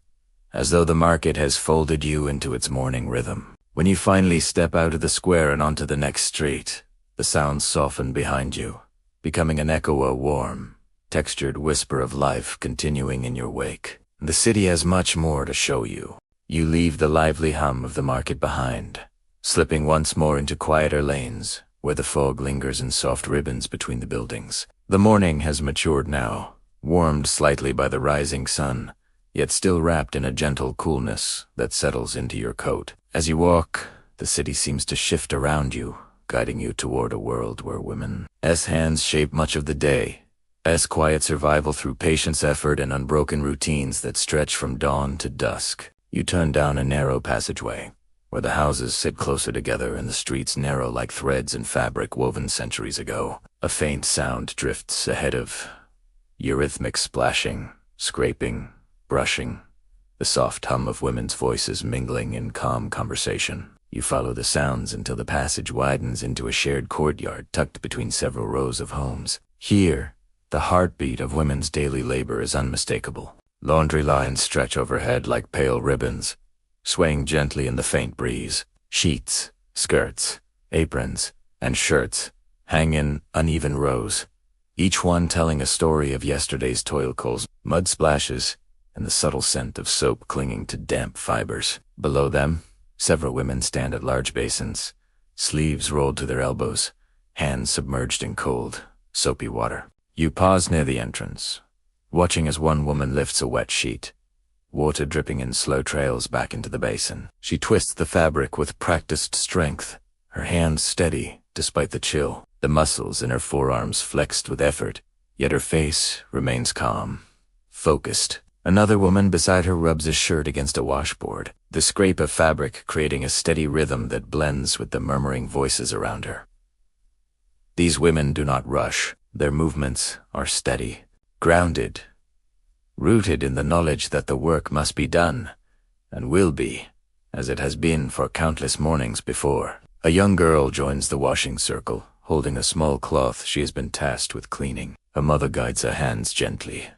as though the market has folded you into its morning rhythm. When you finally step out of the square and onto the next street, the sounds soften behind you, becoming an echo, a warm, textured whisper of life continuing in your wake. The city has much more to show you. You leave the lively hum of the market behind, slipping once more into quieter lanes, where the fog lingers in soft ribbons between the buildings. The morning has matured now, warmed slightly by the rising sun, yet still wrapped in a gentle coolness that settles into your coat. As you walk, the city seems to shift around you, guiding you toward a world where women's hands shape much of the day, as quiet survival through patience, effort, and unbroken routines that stretch from dawn to dusk. You turn down a narrow passageway, where the houses sit closer together and the streets narrow like threads in fabric woven centuries ago. A faint sound drifts ahead of you, rhythmic splashing, scraping, brushing, the soft hum of women's voices mingling in calm conversation. You follow the sounds until the passage widens into a shared courtyard tucked between several rows of homes. Here, the heartbeat of women's daily labor is unmistakable. Laundry lines stretch overhead like pale ribbons, swaying gently in the faint breeze. Sheets, skirts, aprons, and shirts hang in uneven rows, each one telling a story of yesterday's toil coals, mud splashes, and the subtle scent of soap clinging to damp fibers. Below them, several women stand at large basins, sleeves rolled to their elbows, hands submerged in cold, soapy water. You pause near the entrance, watching as one woman lifts a wet sheet, water dripping in slow trails back into the basin. She twists the fabric with practiced strength, her hands steady despite the chill, the muscles in her forearms flexed with effort, yet her face remains calm, focused. Another woman beside her rubs a shirt against a washboard, the scrape of fabric creating a steady rhythm that blends with the murmuring voices around her. These women do not rush. Their movements are steady, grounded, rooted in the knowledge that the work must be done, and will be, as it has been for countless mornings before. A young girl joins the washing circle, holding a small cloth she has been tasked with cleaning. Her mother guides her hands gently,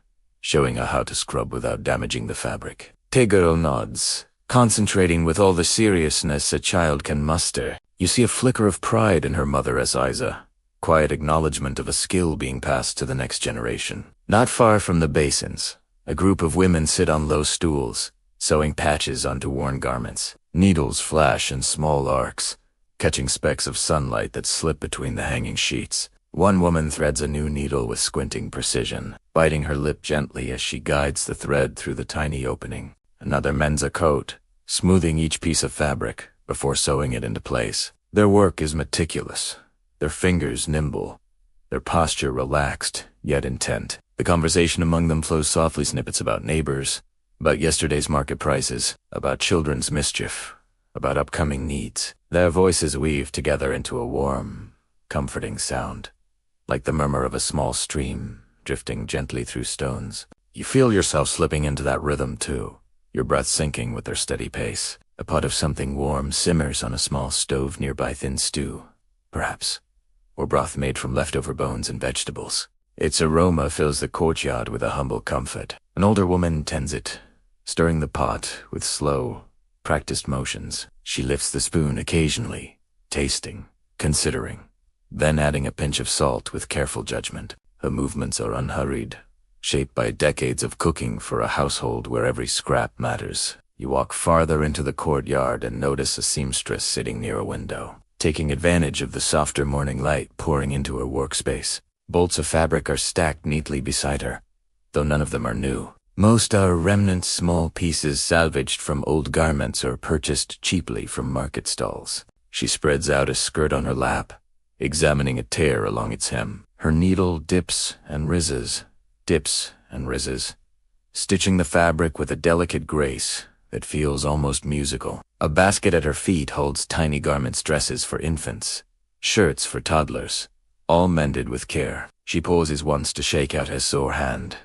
showing her how to scrub without damaging the fabric. The girl nods, concentrating with all the seriousness a child can muster. You see a flicker of pride in her mother as Isa, quiet acknowledgement of a skill being passed to the next generation. Not far from the basins, A group of women sit on low stools, sewing patches onto worn garments. Needles flash in small arcs, catching specks of sunlight that slip between the hanging sheets. One woman threads a new needle with squinting precision, biting her lip gently as she guides the thread through the tiny opening. Another mends a coat, smoothing each piece of fabric before sewing it into place. Their work is meticulous, their fingers nimble, their posture relaxed, yet intent. The conversation among them flows softly, snippets about neighbors, about yesterday's market prices, about children's mischief, about upcoming needs. Their voices weave together into a warm, comforting sound, like the murmur of a small stream drifting gently through stones. You feel yourself slipping into that rhythm too, your breath sinking with their steady pace. A pot of something warm simmers on a small stove nearby, thin stew, perhaps, or broth made from leftover bones and vegetables. Its aroma fills the courtyard with a humble comfort. An older woman tends it, stirring the pot with slow, practiced motions. She lifts the spoon occasionally, tasting, considering, then adding a pinch of salt with careful judgment. Her movements are unhurried, shaped by decades of cooking for a household where every scrap matters. You walk farther into the courtyard and notice a seamstress sitting near a window, taking advantage of the softer morning light pouring into her workspace. Bolts of fabric are stacked neatly beside her, though none of them are new. Most are remnant small pieces salvaged from old garments or purchased cheaply from market stalls. She spreads out a skirt on her lap, examining a tear along its hem. Her needle dips and rises, stitching the fabric with a delicate grace that feels almost musical. A basket at her feet holds tiny garments, dresses for infants, shirts for toddlers, all mended with care. She pauses once to shake out her sore hand,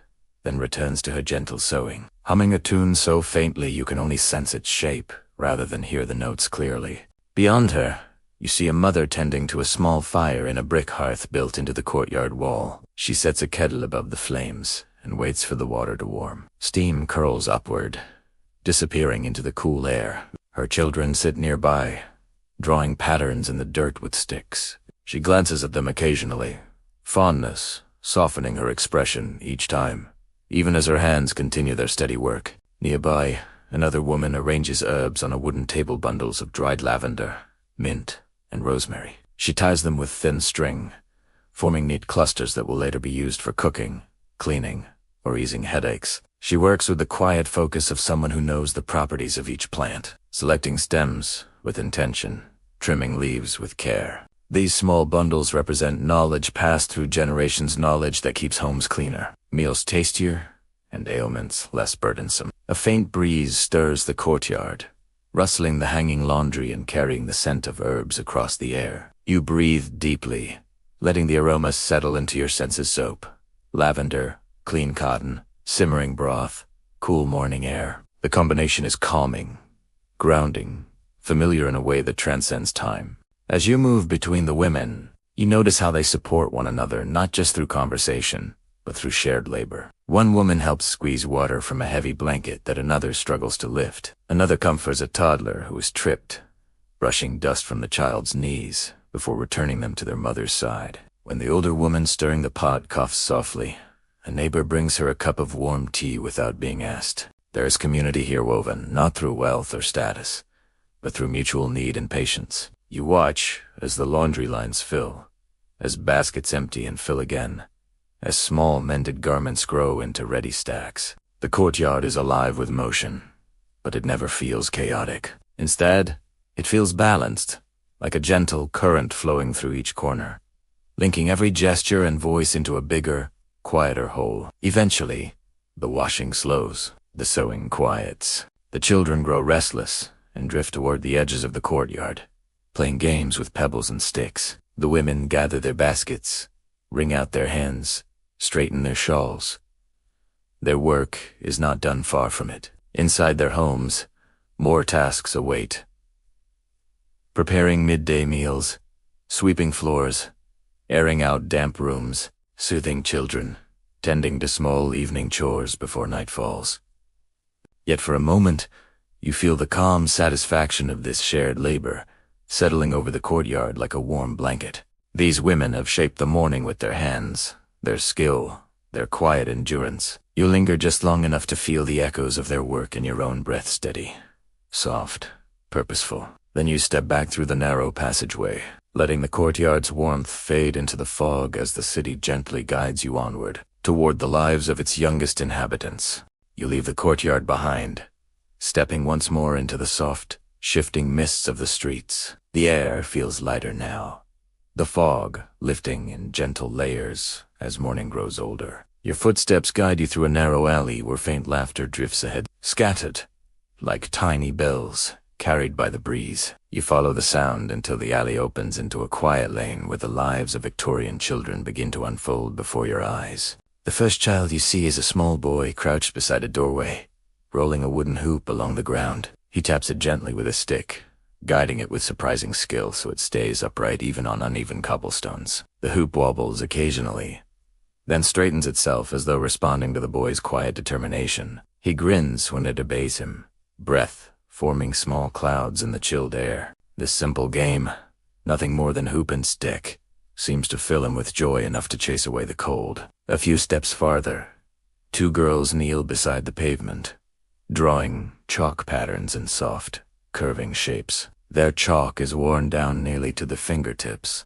then returns to her gentle sewing, humming a tune so faintly you can only sense its shape rather than hear the notes clearly. Beyond her, you see a mother tending to a small fire in a brick hearth built into the courtyard wall. She sets a kettle above the flames and waits for the water to warm. Steam curls upward, disappearing into the cool air. Her children sit nearby, drawing patterns in the dirt with sticks. She glances at them occasionally, fondness softening her expression each time, even as her hands continue their steady work. Nearby, another woman arranges herbs on a wooden table, bundles of dried lavender, mint, and rosemary. She ties them with thin string, forming neat clusters that will later be used for cooking, cleaning, or easing headaches. She works with the quiet focus of someone who knows the properties of each plant, selecting stems with intention, trimming leaves with care. These small bundles represent knowledge passed through generations, knowledge that keeps homes cleaner, meals tastier, and ailments less burdensome. A faint breeze stirs the courtyard, rustling the hanging laundry and carrying the scent of herbs across the air. You breathe deeply, letting the aroma settle into your senses. Soap, lavender, clean cotton, simmering broth, cool morning air. The combination is calming, grounding, familiar in a way that transcends time. As you move between the women, you notice how they support one another, not just through conversation, but through shared labor. One woman helps squeeze water from a heavy blanket that another struggles to lift. Another comforts a toddler who is tripped, brushing dust from the child's knees before returning them to their mother's side. When the older woman stirring the pot coughs softly, a neighbor brings her a cup of warm tea without being asked. There is community here woven, not through wealth or status, but through mutual need and patience. You watch as the laundry lines fill, as baskets empty and fill again, as small mended garments grow into ready stacks. The courtyard is alive with motion, but it never feels chaotic. Instead, it feels balanced, like a gentle current flowing through each corner, linking every gesture and voice into a bigger, quieter whole. Eventually, the washing slows, the sewing quiets. The children grow restless and drift toward the edges of the courtyard, playing games with pebbles and sticks. The women gather their baskets, wring out their hands, straighten their shawls. Their work is not done, far from it. Inside their homes, more tasks await. Preparing midday meals, sweeping floors, airing out damp rooms, soothing children, tending to small evening chores before night falls. Yet for a moment, you feel the calm satisfaction of this shared labor, settling over the courtyard like a warm blanket. These women have shaped the morning with their hands, their skill, their quiet endurance. You linger just long enough to feel the echoes of their work in your own breath, steady, soft, purposeful. Then you step back through the narrow passageway, letting the courtyard's warmth fade into the fog as the city gently guides you onward, toward the lives of its youngest inhabitants. You leave the courtyard behind, stepping once more into the soft, shifting mists of the streets. The air feels lighter now, the fog lifting in gentle layers as morning grows older. Your footsteps guide you through a narrow alley where faint laughter drifts ahead, scattered like tiny bells carried by the breeze. You follow the sound until the alley opens into a quiet lane where the lives of Victorian children begin to unfold before your eyes. The first child you see is a small boy crouched beside a doorway, rolling a wooden hoop along the ground. He taps it gently with a stick, guiding it with surprising skill so it stays upright even on uneven cobblestones. The hoop wobbles occasionally, then straightens itself as though responding to the boy's quiet determination. He grins when it obeys him, breath forming small clouds in the chilled air. This simple game, nothing more than hoop and stick, seems to fill him with joy enough to chase away the cold. A few steps farther, two girls kneel beside the pavement, drawing chalk patterns in soft, curving shapes. Their chalk is worn down nearly to the fingertips,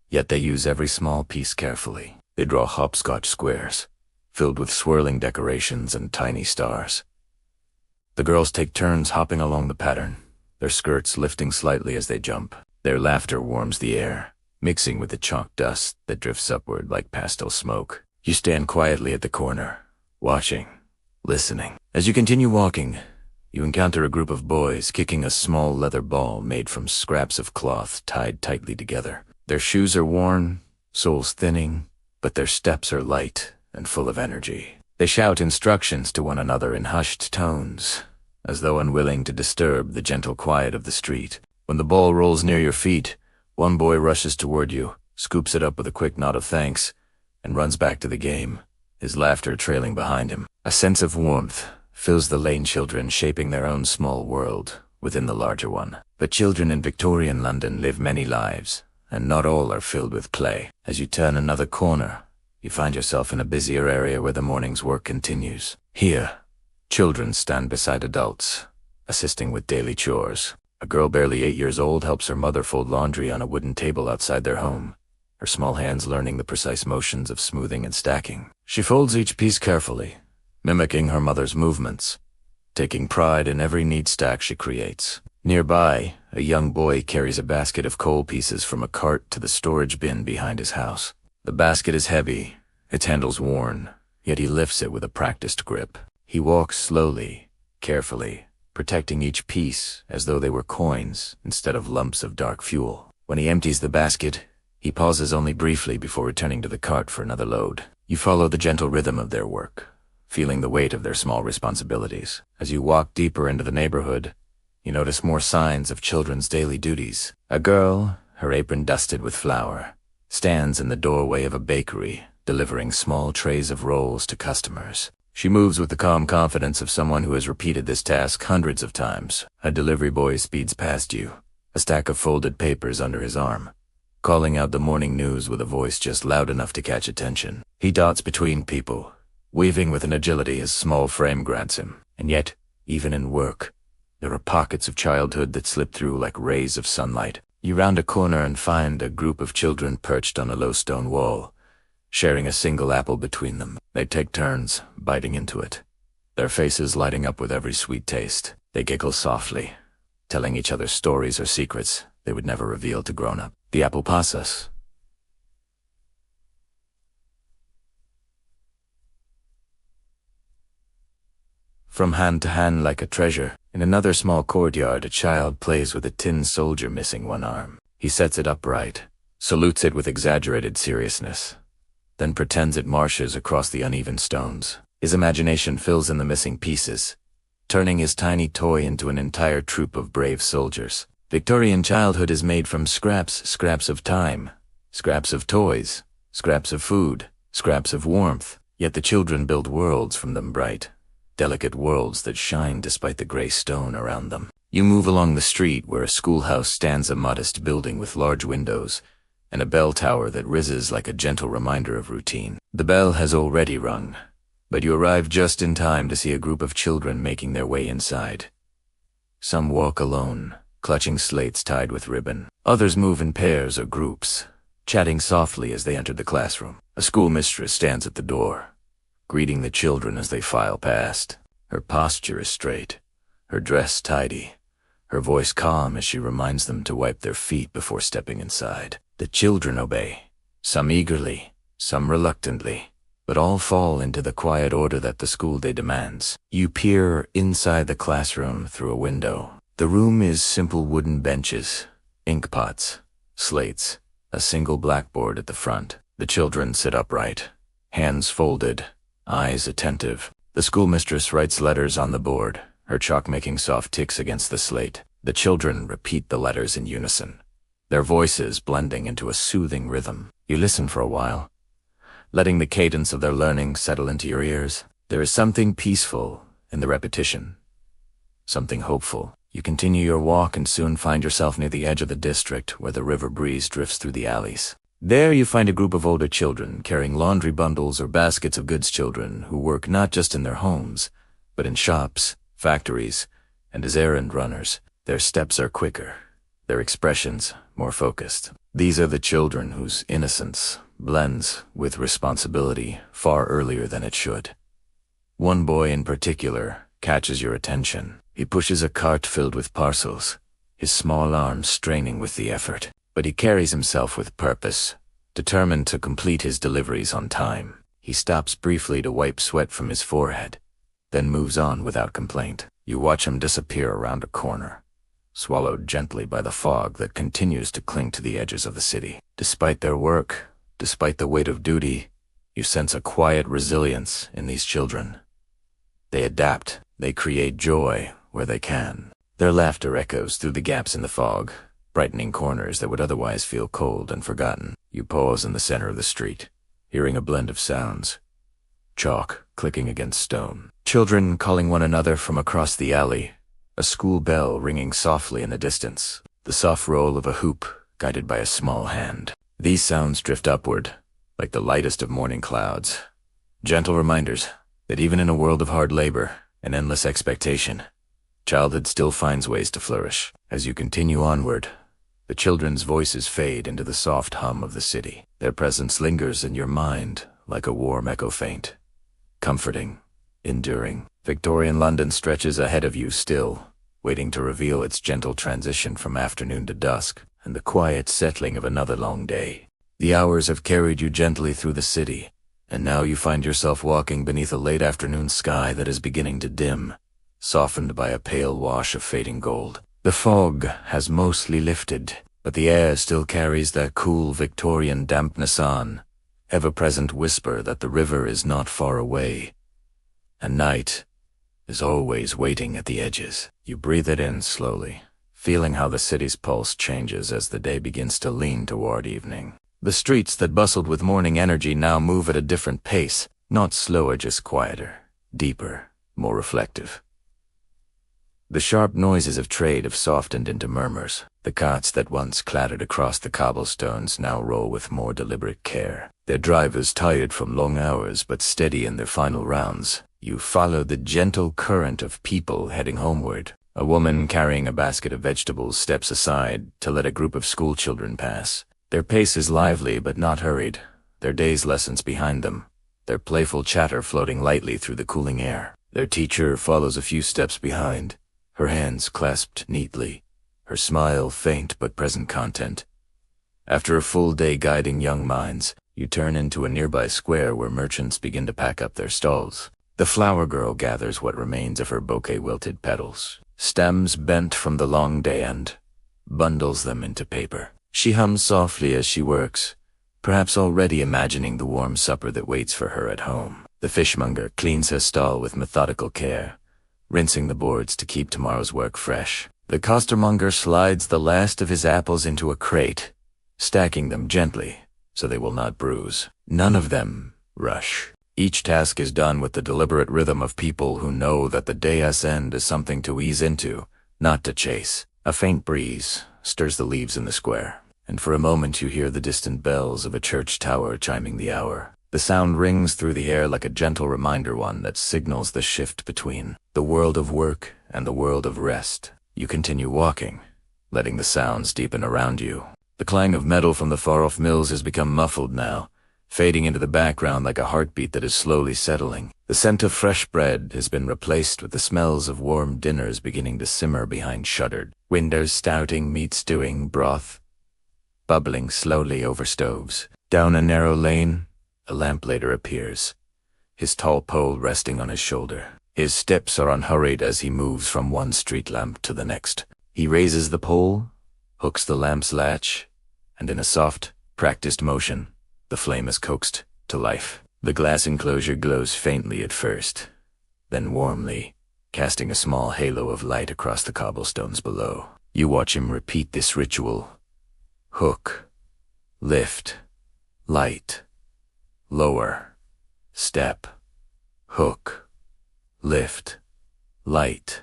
yet they use every small piece carefully. They draw hopscotch squares, filled with swirling decorations and tiny stars. The girls take turns hopping along the pattern, their skirts lifting slightly as they jump. Their laughter warms the air, mixing with the chalk dust that drifts upward like pastel smoke. You stand quietly at the corner, watching, listening. As you continue walking, you encounter a group of boys kicking a small leather ball made from scraps of cloth tied tightly together. Their shoes are worn, soles thinning, but their steps are light and full of energy. They shout instructions to one another in hushed tones, as though unwilling to disturb the gentle quiet of the street. When the ball rolls near your feet, one boy rushes toward you, scoops it up with a quick nod of thanks, and runs back to the game, his laughter trailing behind him. A sense of warmth fills the lane children, shaping their own small world within the larger one. But children in Victorian London live many lives, and not all are filled with play. As you turn another corner, you find yourself in a busier area where the morning's work continues. Here, children stand beside adults, assisting with daily chores. A girl barely 8 years old helps her mother fold laundry on a wooden table outside their home, her small hands learning the precise motions of smoothing and stacking. She folds each piece carefully, mimicking her mother's movements, taking pride in every neat stack she creates. Nearby, a young boy carries a basket of coal pieces from a cart to the storage bin behind his house. The basket is heavy, its handles worn, yet he lifts it with a practiced grip. He walks slowly, carefully, protecting each piece as though they were coins instead of lumps of dark fuel. When he empties the basket, he pauses only briefly before returning to the cart for another load. You follow the gentle rhythm of their work, feeling the weight of their small responsibilities. As you walk deeper into the neighborhood, you notice more signs of children's daily duties. A girl, her apron dusted with flour, stands in the doorway of a bakery, delivering small trays of rolls to customers. She moves with the calm confidence of someone who has repeated this task hundreds of times. A delivery boy speeds past you, a stack of folded papers under his arm, calling out the morning news with a voice just loud enough to catch attention. He darts between people, weaving with an agility his small frame grants him. And yet, even in work, there are pockets of childhood that slip through like rays of sunlight. You round a corner and find a group of children perched on a low stone wall, sharing a single apple between them. They take turns, biting into it, their faces lighting up with every sweet taste. They giggle softly, telling each other stories or secrets they would never reveal to grown-up. The apple pasas. From hand to hand like a treasure. In another small courtyard, a child plays with a tin soldier missing one arm. He sets it upright, salutes it with exaggerated seriousness, then pretends it marches across the uneven stones. His imagination fills in the missing pieces, turning his tiny toy into an entire troop of brave soldiers. Victorian childhood is made from scraps of time, scraps of toys, scraps of food, scraps of warmth. Yet the children build worlds from them, bright, delicate worlds that shine despite the gray stone around them. You move along the street where a schoolhouse stands, a modest building with large windows, and a bell tower that rises like a gentle reminder of routine. The bell has already rung, but you arrive just in time to see a group of children making their way inside. Some walk alone, clutching slates tied with ribbon. Others move in pairs or groups, chatting softly as they enter the classroom. A schoolmistress stands at the door, greeting the children as they file past. Her posture is straight, her dress tidy, her voice calm as she reminds them to wipe their feet before stepping inside. The children obey, some eagerly, some reluctantly, but all fall into the quiet order that the school day demands. You peer inside the classroom through a window. The room is simple wooden benches, ink pots, slates, a single blackboard at the front. The children sit upright, hands folded, eyes attentive. The schoolmistress writes letters on the board, her chalk making soft ticks against the slate. The children repeat the letters in unison, their voices blending into a soothing rhythm. You listen for a while, letting the cadence of their learning settle into your ears. There is something peaceful in the repetition, something hopeful. You continue your walk and soon find yourself near the edge of the district where the river breeze drifts through the alleys. There you find a group of older children carrying laundry bundles or baskets of goods, children who work not just in their homes, but in shops, factories, and as errand runners. Their steps are quicker, their expressions more focused. These are the children whose innocence blends with responsibility far earlier than it should. One boy in particular catches your attention. He pushes a cart filled with parcels, his small arms straining with the effort. But he carries himself with purpose, determined to complete his deliveries on time. He stops briefly to wipe sweat from his forehead, then moves on without complaint. You watch him disappear around a corner, swallowed gently by the fog that continues to cling to the edges of the city. Despite their work, despite the weight of duty, you sense a quiet resilience in these children. They adapt, they create joy where they can. Their laughter echoes through the gaps in the fog, brightening corners that would otherwise feel cold and forgotten. You pause in the center of the street, hearing a blend of sounds. Chalk clicking against stone, children calling one another from across the alley, a school bell ringing softly in the distance, the soft roll of a hoop guided by a small hand. These sounds drift upward, like the lightest of morning clouds, gentle reminders that even in a world of hard labor and endless expectation, childhood still finds ways to flourish. As you continue onward, the children's voices fade into the soft hum of the city. Their presence lingers in your mind like a warm echo, faint, comforting, enduring. Victorian London stretches ahead of you still, waiting to reveal its gentle transition from afternoon to dusk and the quiet settling of another long day. The hours have carried you gently through the city, and now you find yourself walking beneath a late afternoon sky that is beginning to dim, softened by a pale wash of fading gold. The fog has mostly lifted, but the air still carries that cool Victorian dampness on, ever-present whisper that the river is not far away, and night is always waiting at the edges. You breathe it in slowly, feeling how the city's pulse changes as the day begins to lean toward evening. The streets that bustled with morning energy now move at a different pace, not slower, just quieter, deeper, more reflective. The sharp noises of trade have softened into murmurs. The carts that once clattered across the cobblestones now roll with more deliberate care, their drivers tired from long hours but steady in their final rounds. You follow the gentle current of people heading homeward. A woman carrying a basket of vegetables steps aside to let a group of schoolchildren pass. Their pace is lively but not hurried, their day's lessons behind them, their playful chatter floating lightly through the cooling air. Their teacher follows a few steps behind, her hands clasped neatly, her smile faint but present content. After a full day guiding young minds, you turn into a nearby square where merchants begin to pack up their stalls. The flower girl gathers what remains of her bouquet wilted petals, stems bent from the long day, and bundles them into paper. She hums softly as she works, perhaps already imagining the warm supper that waits for her at home. The fishmonger cleans her stall with methodical care, rinsing the boards to keep tomorrow's work fresh. The costermonger slides the last of his apples into a crate, stacking them gently so they will not bruise. None of them rush. Each task is done with the deliberate rhythm of people who know that the day's end is something to ease into, not to chase. A faint breeze stirs the leaves in the square, and for a moment you hear the distant bells of a church tower chiming the hour. The sound rings through the air like a gentle reminder, one that signals the shift between the world of work and the world of rest. You continue walking, letting the sounds deepen around you. The clang of metal from the far-off mills has become muffled now, fading into the background like a heartbeat that is slowly settling. The scent of fresh bread has been replaced with the smells of warm dinners beginning to simmer behind shuttered windows, stouting, meat stewing, broth bubbling slowly over stoves. Down a narrow lane, a lamplighter appears, his tall pole resting on his shoulder. His steps are unhurried as he moves from one street lamp to the next. He raises the pole, hooks the lamp's latch, and in a soft, practiced motion, the flame is coaxed to life. The glass enclosure glows faintly at first, then warmly, casting a small halo of light across the cobblestones below. You watch him repeat this ritual. Hook, lift, light, lower, step, hook, lift, light.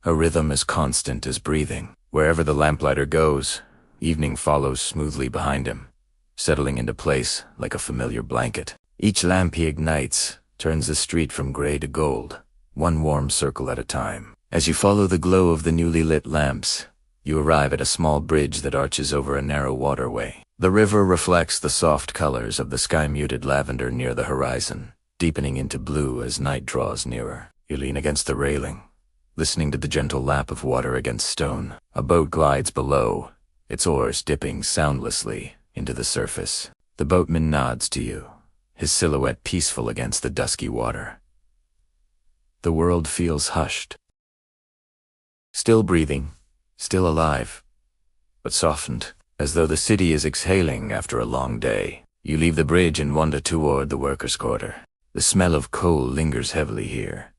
A rhythm as constant as breathing. Wherever the lamplighter goes, evening follows smoothly behind him, settling into place like a familiar blanket. Each lamp he ignites turns the street from gray to gold, one warm circle at a time. As you follow the glow of the newly lit lamps, you arrive at a small bridge that arches over a narrow waterway. The river reflects the soft colors of the sky-muted lavender near the horizon, deepening into blue as night draws nearer. You lean against the railing, listening to the gentle lap of water against stone. A boat glides below, its oars dipping soundlessly into the surface. The boatman nods to you, his silhouette peaceful against the dusky water. The world feels hushed. Still breathing, still alive, but softened, as though the city is exhaling after a long day. You leave the bridge and wander toward the workers' quarter. The smell of coal lingers heavily here,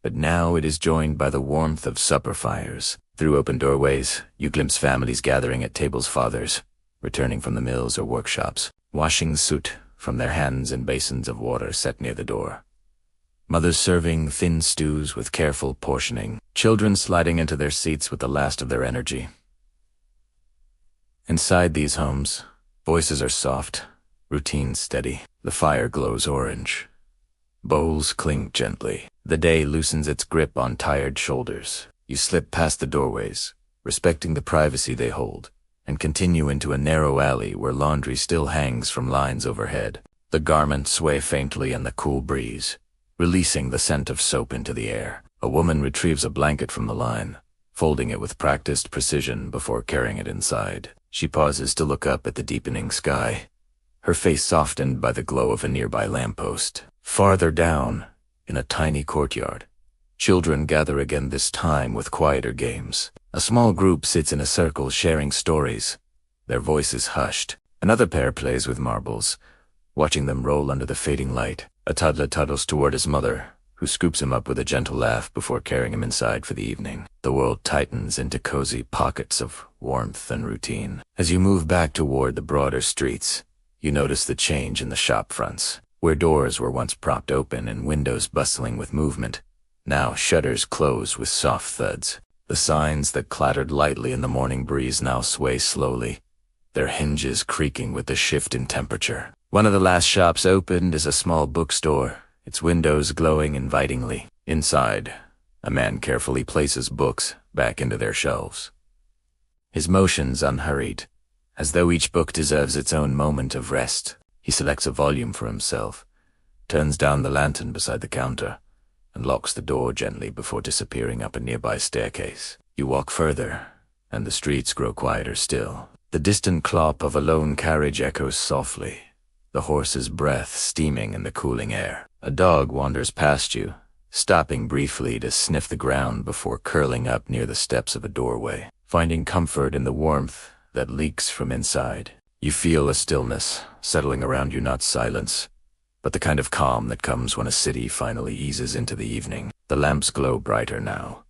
but now it is joined by the warmth of supper fires. Through open doorways, you glimpse families gathering at tables, fathers returning from the mills or workshops, washing the soot from their hands in basins of water set near the door. Mothers serving thin stews with careful portioning, children sliding into their seats with the last of their energy. Inside these homes, voices are soft, routine steady. The fire glows orange. Bowls clink gently. The day loosens its grip on tired shoulders. You slip past the doorways, respecting the privacy they hold, and continue into a narrow alley where laundry still hangs from lines overhead. The garments sway faintly in the cool breeze, releasing the scent of soap into the air. A woman retrieves a blanket from the line, folding it with practiced precision before carrying it inside. She pauses to look up at the deepening sky, her face softened by the glow of a nearby lamppost. Farther down, in a tiny courtyard, children gather again, this time with quieter games. A small group sits in a circle sharing stories, their voices hushed. Another pair plays with marbles, watching them roll under the fading light. A toddler toddles toward his mother, who scoops him up with a gentle laugh before carrying him inside for the evening. The world tightens into cozy pockets of warmth and routine. As you move back toward the broader streets, you notice the change in the shop fronts. Where doors were once propped open and windows bustling with movement, now shutters close with soft thuds. The signs that clattered lightly in the morning breeze now sway slowly, their hinges creaking with the shift in temperature. One of the last shops opened is a small bookstore, its windows glowing invitingly. Inside, a man carefully places books back into their shelves, his motions unhurried, as though each book deserves its own moment of rest. He selects a volume for himself, turns down the lantern beside the counter, and locks the door gently before disappearing up a nearby staircase. You walk further, and the streets grow quieter still. The distant clop of a lone carriage echoes softly, the horse's breath steaming in the cooling air. A dog wanders past you, stopping briefly to sniff the ground before curling up near the steps of a doorway, finding comfort in the warmth that leaks from inside. You feel a stillness settling around you, not silence, but the kind of calm that comes when a city finally eases into the evening. The lamps glow brighter now,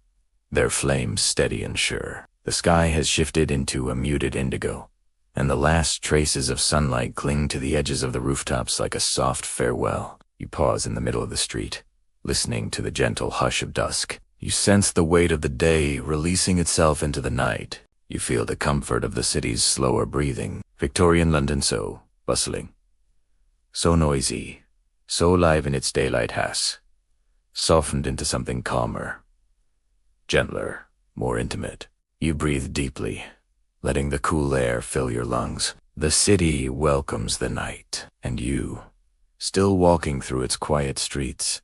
their flames steady and sure. The sky has shifted into a muted indigo, and the last traces of sunlight cling to the edges of the rooftops like a soft farewell. You pause in the middle of the street, listening to the gentle hush of dusk. You sense the weight of the day releasing itself into the night, You feel the comfort of the city's slower breathing. Victorian London, so bustling, so noisy, so alive in its daylight has softened into something calmer, gentler, more intimate. You breathe deeply, letting the cool air fill your lungs. The city welcomes the night, and you, still walking through its quiet streets,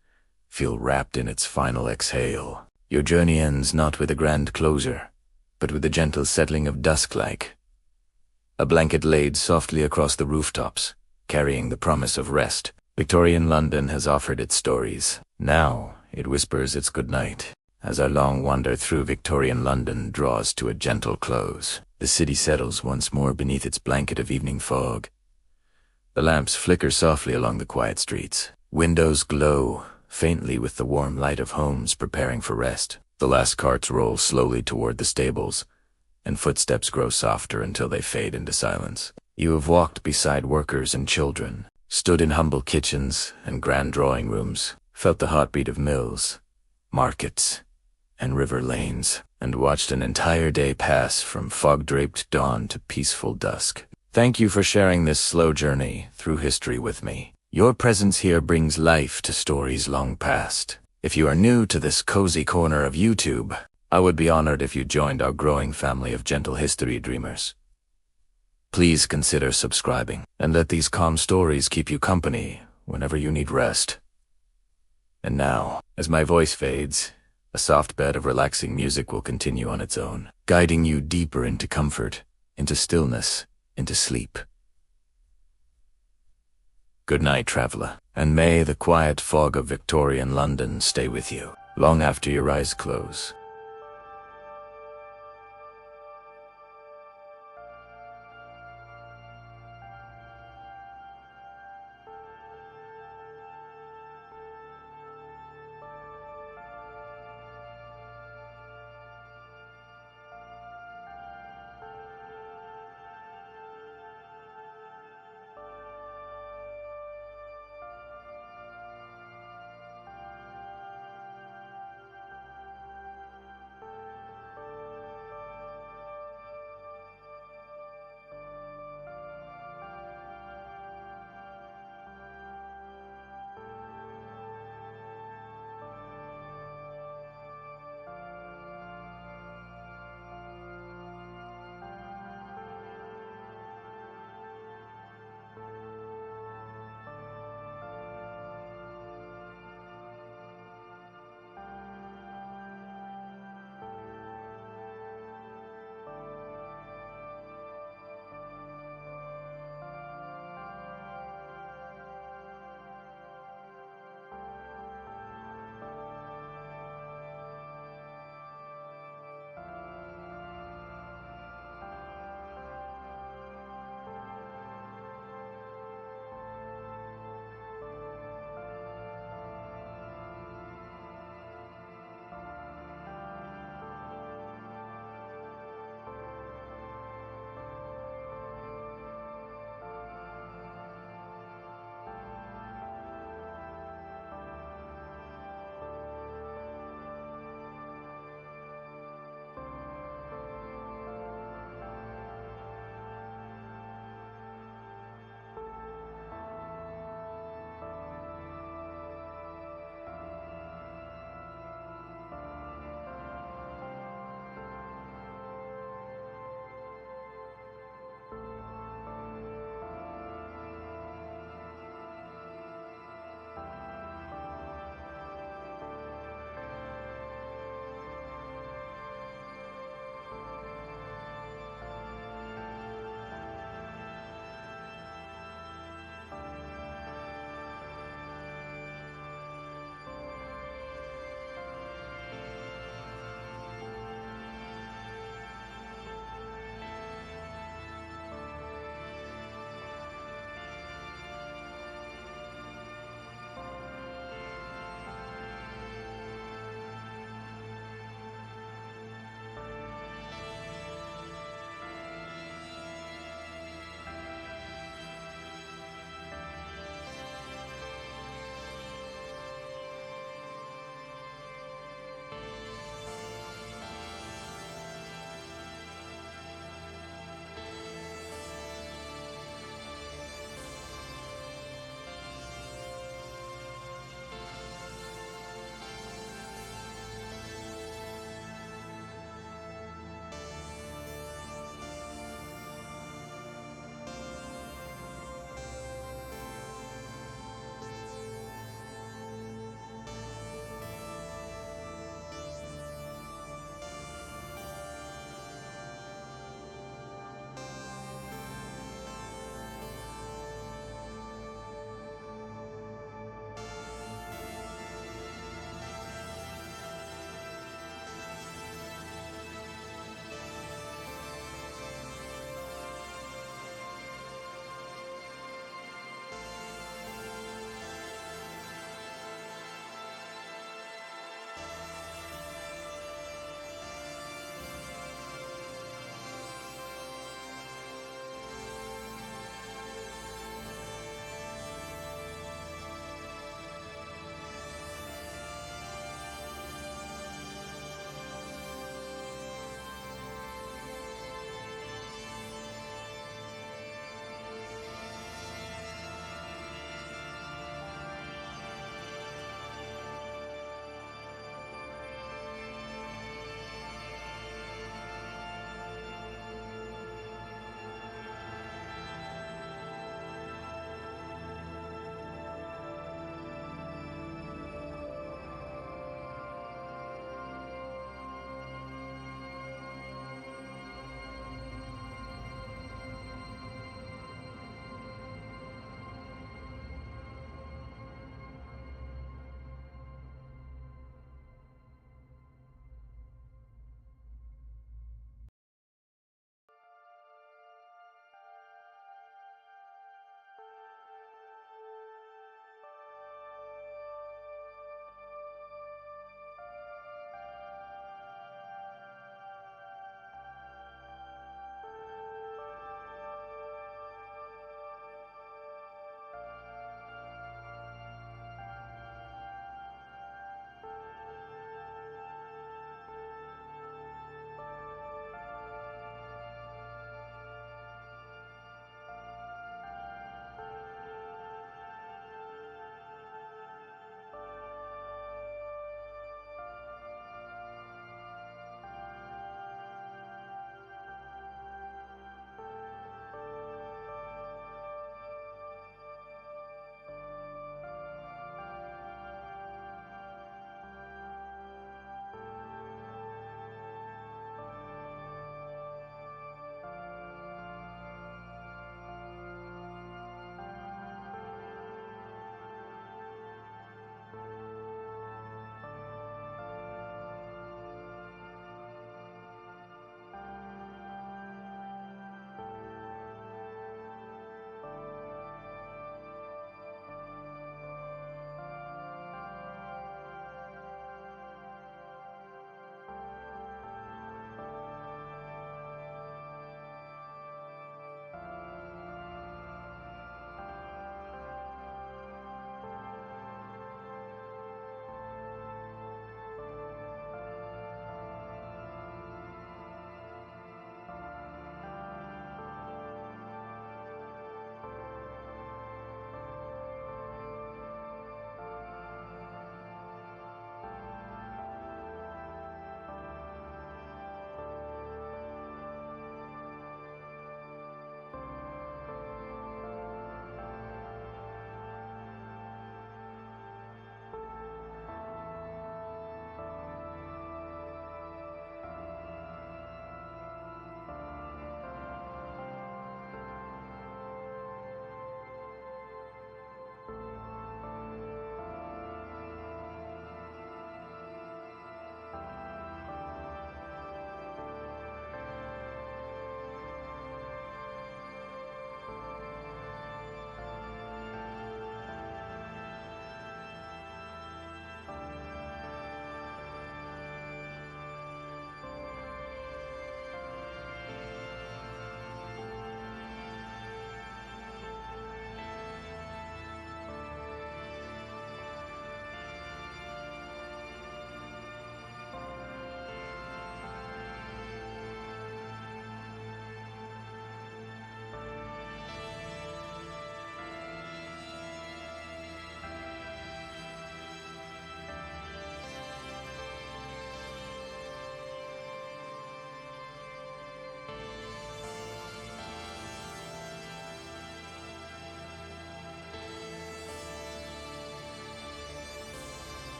feel wrapped in its final exhale. Your journey ends not with a grand closure, but with a gentle settling of dusk like a blanket laid softly across the rooftops, carrying the promise of rest. Victorian London has offered its stories. Now it whispers its goodnight. As our long wander through Victorian London draws to a gentle close, the city settles once more beneath its blanket of evening fog. The lamps flicker softly along the quiet streets. Windows glow faintly with the warm light of homes preparing for rest. The last carts roll slowly toward the stables, and footsteps grow softer until they fade into silence. You have walked beside workers and children, stood in humble kitchens and grand drawing rooms, felt the heartbeat of mills, markets, and river lanes, and watched an entire day pass from fog-draped dawn to peaceful dusk. Thank you for sharing this slow journey through history with me. Your presence here brings life to stories long past. If you are new to this cozy corner of YouTube, I would be honored if you joined our growing family of gentle history dreamers. Please consider subscribing, and let these calm stories keep you company whenever you need rest. And now, as my voice fades, a soft bed of relaxing music will continue on its own, guiding you deeper into comfort, into stillness, into sleep. Good night, traveler, and may the quiet fog of Victorian London stay with you long after your eyes close.